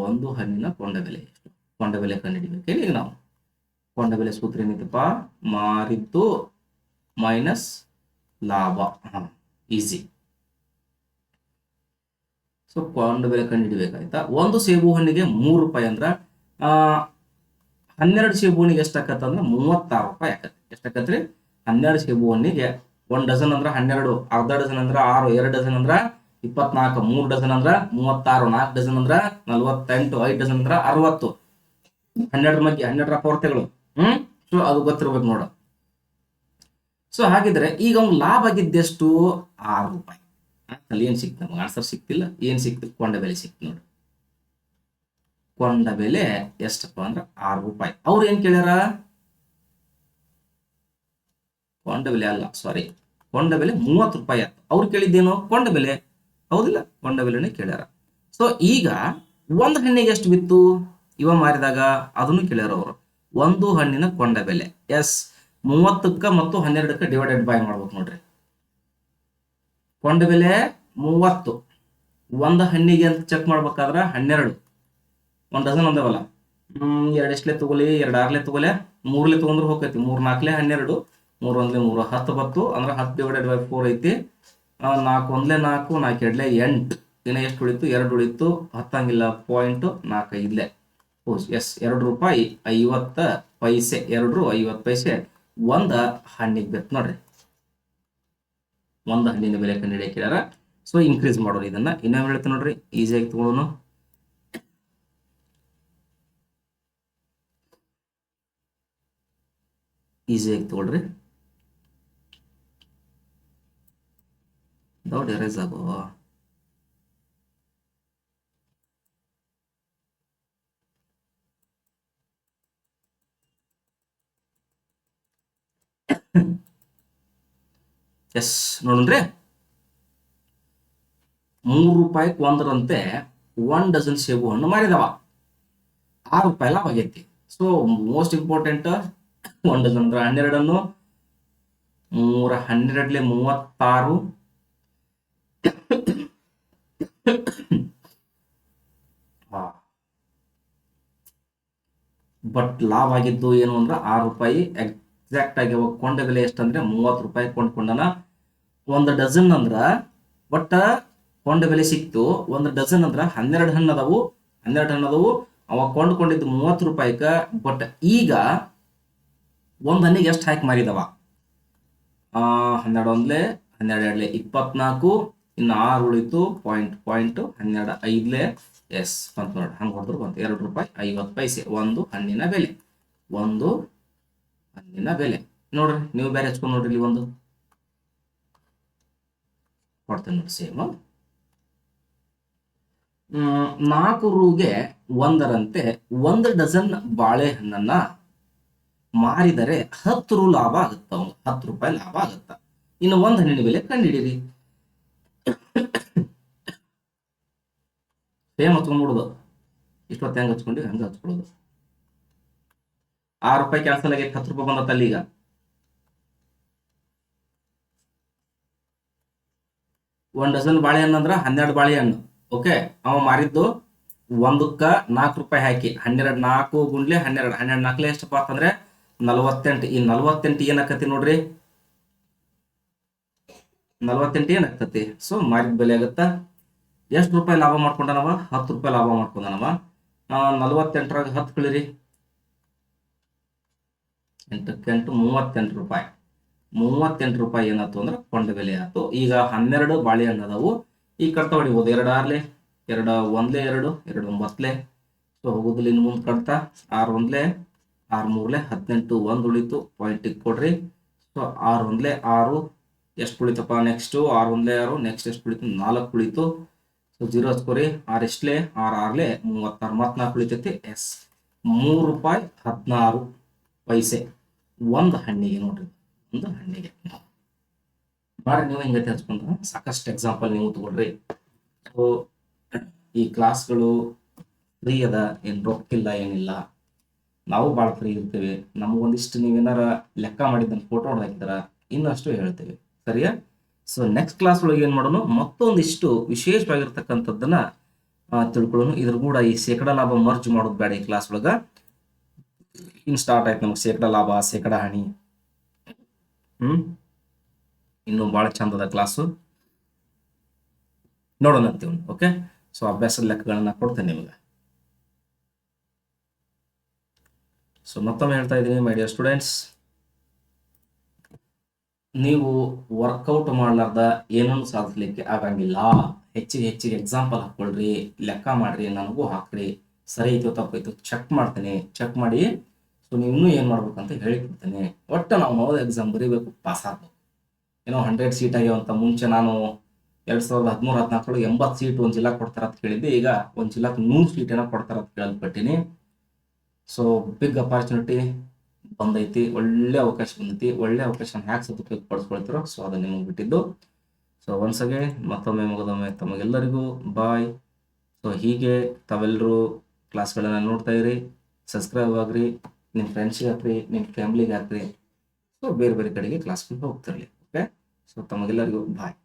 ಒಂದು ಹಣ್ಣಿನ ಕೊಂಡ ಬೆಲೆ ಎಷ್ಟು? ಕೊಂಡ ಬೆಲೆ ಕಂಡುಹಿಡಿಬೇಕೇನು ಈಗ ನಾವು? ಕೊಂಡ ಬೆಲೆ ಸೂತ್ರ ಏನಿತ್ತಪ್ಪ? ಮಾರಿದ್ದು ಮೈನಸ್ ಲಾಭ. ಈಸಿ. ಸೊ ಕೊಂಡ ಬೆಲೆ ಕಂಡುಹಿಡಿಬೇಕಾಯ್ತಾ? ಒಂದು ಸೇಬು ಹಣ್ಣಿಗೆ 3 ರೂಪಾಯಿ ಅಂದ್ರ 12 ಸೇಬು ಹಣ್ಣಿಗೆ ಎಷ್ಟಾಕತ್ತಂದ್ರ 36 ರೂಪಾಯಿ ಆಕತಿ. ಎಷ್ಟಾಕತ್ರಿ? 12 ಸೇಬು ಹಣ್ಣಿಗೆ 1 ಡಜನ್ ಅಂದ್ರ 12, ಅರ್ಧ ಡಜನ್ ಅಂದ್ರ 6, 2 ಡಜನ್ ಅಂದ್ರ 24, 3 ಡಜನ್ ಅಂದ್ರ 36, 4 ಡಜನ್ ಅಂದ್ರ 48, 5 ಡಜನ್ ಅಂದ್ರ 60. 12 ಮಧ್ಯೆ 12ರ ಪೂರ್ತಿಗಳು. ಸೊ ಅದು ಗೊತ್ತಿರ್ಬೇಕು ನೋಡ. ಸೊ ಹಾಗಿದ್ರೆ ಈಗ ಅವ್ನು ಲಾಭ ಆಗಿದ್ದೆಷ್ಟು? 6 ರೂಪಾಯಿ. ಅಲ್ಲಿ ಏನ್ ಸಿಕ್ತು ನಮ್ಗೆ? ಆನ್ಸರ್ ಸಿಕ್ತಿಲ್ಲ. ಏನ್ ಸಿಕ್ತು? ಕೊಂಡ ಬೆಲೆ ಸಿಕ್ತು ನೋಡಿ. ಕೊಂಡ ಬೆಲೆ ಎಷ್ಟಪ್ಪ ಅಂದ್ರೆ 6 ರೂಪಾಯಿ. ಅವ್ರು ಏನ್ ಕೇಳ್ಯಾರ? ಕೊಂಡ ಬೆಲೆ ಅಲ್ಲ, ಸಾರಿ, ಕೊಂಡ ಬೆಲೆ 30 ರೂಪಾಯಿ ಆಯ್ತು. ಅವ್ರು ಕೇಳಿದ್ದೇನು? ಕೊಂಡ ಬೆಲೆ. ಹೌದಿಲ್ಲ? ಕೊಂಡ ಬೆಲೆನೇ ಕೇಳ್ಯಾರ. ಸೊ ಈಗ ಒಂದು ಹಣ್ಣಿಗೆ ಎಷ್ಟು ಬಿತ್ತು ಇವ ಮಾರಿದಾಗ ಅದನ್ನು ಕೇಳ್ಯಾರ ಅವರು. ಒಂದು ಹಣ್ಣಿನ ಕೊಂಡ ಬೆಲೆ ಎಸ್ 30ಕ್ಕ ಮತ್ತು 12ಕ್ಕೆ ಡಿವೈಡೆಡ್ ಬೈ ಮಾಡ್ಬೇಕು ನೋಡ್ರಿ. ಕೊಂಡ ಬೆಲೆ 30, ಒಂದು ಹಣ್ಣಿಗೆ ಅಂತ ಚೆಕ್ ಮಾಡ್ಬೇಕಾದ್ರ 12, ಒಂದು ಡಜನ್ ಅಂದವಲ್ಲ, ಎರಡು ಎಷ್ಟಲೇ ತಗೊಲಿ, 2 6ಲೇ ತಗೊಲೆ, 3ಲೇ ತಗೊಂಡ್ರು ಹೋಗೈತಿ, 3 4ಲೇ 12, 3 1ಲೇ 3 10 ಬತ್ತು, ಅಂದ್ರೆ 10 ಡಿವೈಡೆಡ್ ಬೈ 4 ಐತಿ. 4 1ಲೇ 4, 4 2ಲೇ 8, ಇನ್ನು ಎಷ್ಟು ಉಳಿತು? 2 ಉಳಿತು, ಹತ್ತಂಗಿಲ್ಲ, ಪಾಯಿಂಟ್ 4 5ಲೇ. ಎಸ್, 2 ರೂಪಾಯಿ 50 ಪೈಸೆ, 2 ರು 50 ಪೈಸೆ ಒಂದು ಹಣ್ಣಿಗೆ ಬೇಕು ನೋಡ್ರಿ. ಒಂದು ಹಣ್ಣಿನ ಬೆಲೆ ಕಂಡುಹಿಡಿಯಕ್ಕೆ ಹೇಳ್ಯಾರ. ಸೊ ಇನ್ಕ್ರೀಸ್ ಮಾಡೋರು ಇದನ್ನ ಇನ್ನೊಮ್ಮೆ ಹೇಳ್ತೀನಿ ನೋಡ್ರಿ, ಈಸಿಯಾಗಿ ತಗೊಳ್ಳೋನು. ಈಸಿಯಾಗಿ ತಗೊಳ್ರಿ, ದೌಡ್ ಎರೇಸ್ ಆಗೋ. ಎಸ್ ನೋಡ್ರಿ, 3 ರೂಪಾಯಿಗೆ ಒಂದರಂತೆ 1 ಡಜನ್ ಸೇಬು ಹಣ್ಣು ಮಾರಿದವ, 6 ರೂಪಾಯಿ ಲಾಭ ಆಗೈತಿ. ಸೊ ಮೋಸ್ಟ್ ಇಂಪಾರ್ಟೆಂಟ್, 1 ಡಜನ್ ಅಂದ್ರೆ 12 ಅನ್ನು 3 12ಲೇ 36, ಬಟ್ ಲಾಭ ಆಗಿದ್ದು ಏನು ಅಂದ್ರೆ 6 ರೂಪಾಯಿ ಎಕ್ಸಾಕ್ಟ್ ಆಗಿ. ಕೊಂಡ ಬೆಲೆ ಎಷ್ಟಂದ್ರೆ 30 ರೂಪಾಯಿ ಕೊಂಡ್ಕೊಂಡನ. 1 ಡಜನ್ ಅಂದ್ರ ಬಟ್ ಕೊಂಡ ಬೆಲೆ ಸಿಕ್ತು. 1 ಡಜನ್ ಅಂದ್ರ 12 ಹಣ್ಣು ಅದಾವು, 12 ಹಣ್ಣು ಅದಾವು. ಅವ ಕೊಂಡ್ಕೊಂಡಿದ್ದು 30 ರೂಪಾಯಿಗ. ಬಟ್ ಈಗ ಒಂದು ಹಣ್ಣಿಗೆ ಎಷ್ಟು ಹಾಕಿ ಮಾರಿದವ? 12 1ಲೇ 12 2ಲೇ 24, ಇನ್ನು 6 ಉಳಿತು, ಪಾಯಿಂಟ್ 12 5ಲೇ ಎಸ್ ಬಂತು ನೋಡಿ. ಹಂಗೆ ಹೊಡೆದ್ರು ಬಂತು 2 ರೂಪಾಯಿ 50 ಪೈಸೆ ಒಂದು ಹಣ್ಣಿನ ಬೆಲೆ. ಒಂದು ಹಣ್ಣಿನ ಬೆಲೆ ನೋಡ್ರಿ, ನೀವು ಬೇರೆ ಹಚ್ಕೊಂಡು ನೋಡ್ರಿ. ಇಲ್ಲಿ ಒಂದು ಕೊಡ್ತೇನೆ ನೋಡಿ, ಸೇಮ್. 4 ರೂಗೆ ಒಂದರಂತೆ 1 ಡಜನ್ ಬಾಳೆಹಣ್ಣನ್ನ ಮಾರಿದರೆ 10 ರು ಲಾಭ ಆಗುತ್ತ. 10 ರೂಪಾಯಿ ಲಾಭ ಆಗುತ್ತ. ಇನ್ನು ಒಂದು ಹಣ್ಣಿನ ಬೆಲೆ ಕಂಡುಹಿಡೀರಿ. ಸೇಮ್ ಹಚ್ಕೊಂಡ್ಬಿಡುದು. ಇಷ್ಟೊತ್ತು ಹೆಂಗೆ ಹಚ್ಕೊಂಡ್ವಿ ಹಂಗೆ ಹಚ್ಕೊಳ್ಳೋದು. 6 ರೂಪಾಯಿ ಕ್ಯಾನ್ಸಲ್ ಆಗಿ 10 ರೂಪಾಯಿ ಬಂದತ್ತಲ್ಲ. ಈಗ 1 ಡಜನ್ ಬಾಳೆಹಣ್ಣು ಅಂದ್ರೆ 12 ಬಾಳೆಹಣ್ಣು. ಓಕೆ, ಅವ ಮಾರಿದ್ದು ಒಂದಕ್ಕ 4 ರೂಪಾಯಿ ಹಾಕಿ 12 4 ಗುಂಡ್ಲೆ 12 12 4ಲೇ ಎಷ್ಟಪ್ಪ ಅಂತಂದ್ರೆ 48. ಈ 48 ಏನಾಕತಿ ನೋಡ್ರಿ, 48 ಏನಾಗ್ತತಿ? ಸೊ ಮಾರಿದ ಬೆಲೆ ಆಗುತ್ತಾ. ಎಷ್ಟು ರೂಪಾಯಿ ಲಾಭ ಮಾಡ್ಕೊಂಡನವ? 10 ರೂಪಾಯಿ ಲಾಭ ಮಾಡ್ಕೊಂಡನವ. 48ರಾಗ 10 ಕಳಿರಿ, 8ಕ್ಕೆ 8 38 ರೂಪಾಯಿ. 38 ರೂಪಾಯಿ ಏನಾಯ್ತು ಅಂದ್ರೆ ಕೊಂಡ ಬೆಲೆ ಆಯ್ತು. ಈಗ 12 ಬಾಳೆಹಣ್ಣು ಅದಾವು. ಈ ಕಡ್ತಾ ಹೊಡಿಬೋದು. 2 6ಲೇ 2 1ಲೇ 2 2 9ಲೇ. ಸೊ ಹೋಗುದಿಲ್ಲ, ಇನ್ನು ಮುಂದೆ ಕಡ್ತಾ 6 1ಲೇ 6 3ಲೇ 18, 1 ಉಳಿತು, ಪಾಯಿಂಟ್ ಕೊಡ್ರಿ. ಸೊ 6 1ಲೇ 6 ಎಷ್ಟು ಉಳಿತಪ್ಪ? ನೆಕ್ಸ್ಟ್ 6 1ಲೇ 6, ನೆಕ್ಸ್ಟ್ ಎಷ್ಟು ಉಳಿತು? 4 ಉಳಿತು. ಸೊ 0 ಹಚ್ಕೋರಿ. 6 ಎಷ್ಟಲೇ 6 6ಲೇ 36, 34 ಉಳಿತೈತಿ. ಎಸ್, 3 ರೂಪಾಯಿ 16 ಪೈಸೆ ಒಂದು ಹಣ್ಣಿಗೆ ನೋಡ್ರಿ. ಒಂದು ಹಣ್ಣಿಗೆ ಮಾಡ್ರಿ. ನೀವು ಹಿಂಗೈತೆ ಹಚ್ಕೊಂಡ್ರೆ ಸಾಕಷ್ಟು ಎಕ್ಸಾಂಪಲ್ ನೀವು ತಗೊಳ್ರಿ. ಸೊ ಈ ಕ್ಲಾಸ್ಗಳು ಫ್ರೀ ಅದ, ಏನು ರೊಕ್ಕಿಲ್ಲ ಏನಿಲ್ಲ. ನಾವು ಭಾಳ ಫ್ರೀ ಇರ್ತೀವಿ. ನಮಗೊಂದಿಷ್ಟು ನೀವೇನಾರ ಲೆಕ್ಕ ಮಾಡಿದ್ದನ್ನು ಫೋಟೋ ಹೊಡೆದಾಕಿದಾರ ಇನ್ನಷ್ಟು ಹೇಳ್ತೇವೆ, ಸರಿಯಾ? ಸೊ ನೆಕ್ಸ್ಟ್ ಕ್ಲಾಸ್ ಒಳಗೆ ಏನು ಮಾಡೋಣ, ಮತ್ತೊಂದಿಷ್ಟು ವಿಶೇಷವಾಗಿರ್ತಕ್ಕಂಥದ್ದನ್ನ ತಿಳ್ಕೊಳ್ಳೋಣ. ಇದ್ರ ಕೂಡ ಈ ಶೇಕಡ ಲಾಭ ಮರ್ಜ್ ಮಾಡೋದು ಬೇಡ ಈ ಕ್ಲಾಸ್ ಒಳಗ. ಇನ್ನು ಸ್ಟಾರ್ಟ್ ಆಯ್ತು ನಮಗೆ ಶೇಕಡ ಲಾಭ, ಶೇಕಡ ಹಾನಿ. ಇನ್ನು ಭಾಳ ಚಂದದ ಕ್ಲಾಸು, ನೋಡೋಣ ಅಂತೀವಿ. ಓಕೆ, ಸೊ ಅಭ್ಯಾಸದ ಲೆಕ್ಕಗಳನ್ನ ಕೊಡ್ತೇನೆ ನಿಮಗೆ. ಸೊ ಮತ್ತೊಮ್ಮೆ ಹೇಳ್ತಾ ಇದ್ದೀನಿ, ಮೈ ಡಿಯರ್ ಸ್ಟೂಡೆಂಟ್ಸ್, ನೀವು ವರ್ಕೌಟ್ ಮಾಡ್ಲಾರ್ದ ಏನನ್ನು ಸಾಧಿಸ್ಲಿಕ್ಕೆ ಆಗಂಗಿಲ್ಲ. ಹೆಚ್ಚಿಗೆ ಎಕ್ಸಾಂಪಲ್ ಹಾಕೊಳ್ರಿ, ಲೆಕ್ಕ ಮಾಡ್ರಿ, ನನಗೂ ಹಾಕ್ರಿ. ಸರಿ ಐತೋ ತಪ್ಪೈತೋ ಚೆಕ್ ಮಾಡ್ತೇನೆ. ಚೆಕ್ ಮಾಡಿ ಸೊ ನೀವು ಇನ್ನೂ ಏನು ಮಾಡ್ಬೇಕಂತ ಹೇಳಿಕೊಡ್ತೇನೆ. ಒಟ್ಟು ನಾವು ನವೋದಯ ಎಕ್ಸಾಮ್ ಬರೀಬೇಕು, ಪಾಸ್ ಆಗ್ಬೇಕು. ಏನೋ 100 ಸೀಟ್ ಆಗ್ಯಾವಂತ ಮುಂಚೆ ನಾನು 2013-14 80 ಸೀಟ್ ಒಂದು ಜಿಲ್ಲಾ ಕೊಡ್ತಾರ ಅಂತ ಕೇಳಿದ್ದೆ. ಈಗ ಒಂದು ಜಿಲ್ಲಾಕ್ 100 ಸೀಟ್ ಏನೋ ಕೊಡ್ತಾರ ಅಂತ ಕೇಳಲ್ಪಟ್ಟಿನಿ. ಸೊ ಬಿಗ್ ಅಪಾರ್ಚುನಿಟಿ ಬಂದೈತಿ, ಒಳ್ಳೆ ಅವಕಾಶ ಬಂದೈತಿ. ಒಳ್ಳೆ ಅವಕಾಶ ಹ್ಯಾಕ್ ಸದುಪಯೋಗ ಪಡಿಸ್ಕೊಳ್ತಿರೋ, ಸೊ ಅದು ನಿಮಗೆ ಬಿಟ್ಟಿದ್ದು. ಸೊ ಒನ್ಸಗೆ ಮತ್ತೊಮ್ಮೆ ಮುಗಿದೊಮ್ಮೆ ತಮಗೆಲ್ಲರಿಗೂ ಬಾಯ್. ಸೊ ಹೀಗೆ ತಾವೆಲ್ಲರೂ ಕ್ಲಾಸ್ಗಳನ್ನು ನೋಡ್ತಾ ಇರಿ, ಸಬ್ಸ್ಕ್ರೈಬ್ ಆಗ್ರಿ, ನಿಮ್ಮ ಫ್ರೆಂಡ್ಸಿಗೆ ಹಾಕ್ರಿ, ನಿಮ್ಮ ಫ್ಯಾಮ್ಲಿಗೆ ಹಾಕ್ರಿ. ಸೊ ಬೇರೆ ಬೇರೆ ಕಡೆಗೆ ಕ್ಲಾಸ್ಗಳಿಗೆ ಹೋಗ್ತಿರಲಿ. ಓಕೆ, ಸೊ ತಮಗೆಲ್ಲರಿಗೂ ಬಾಯ್.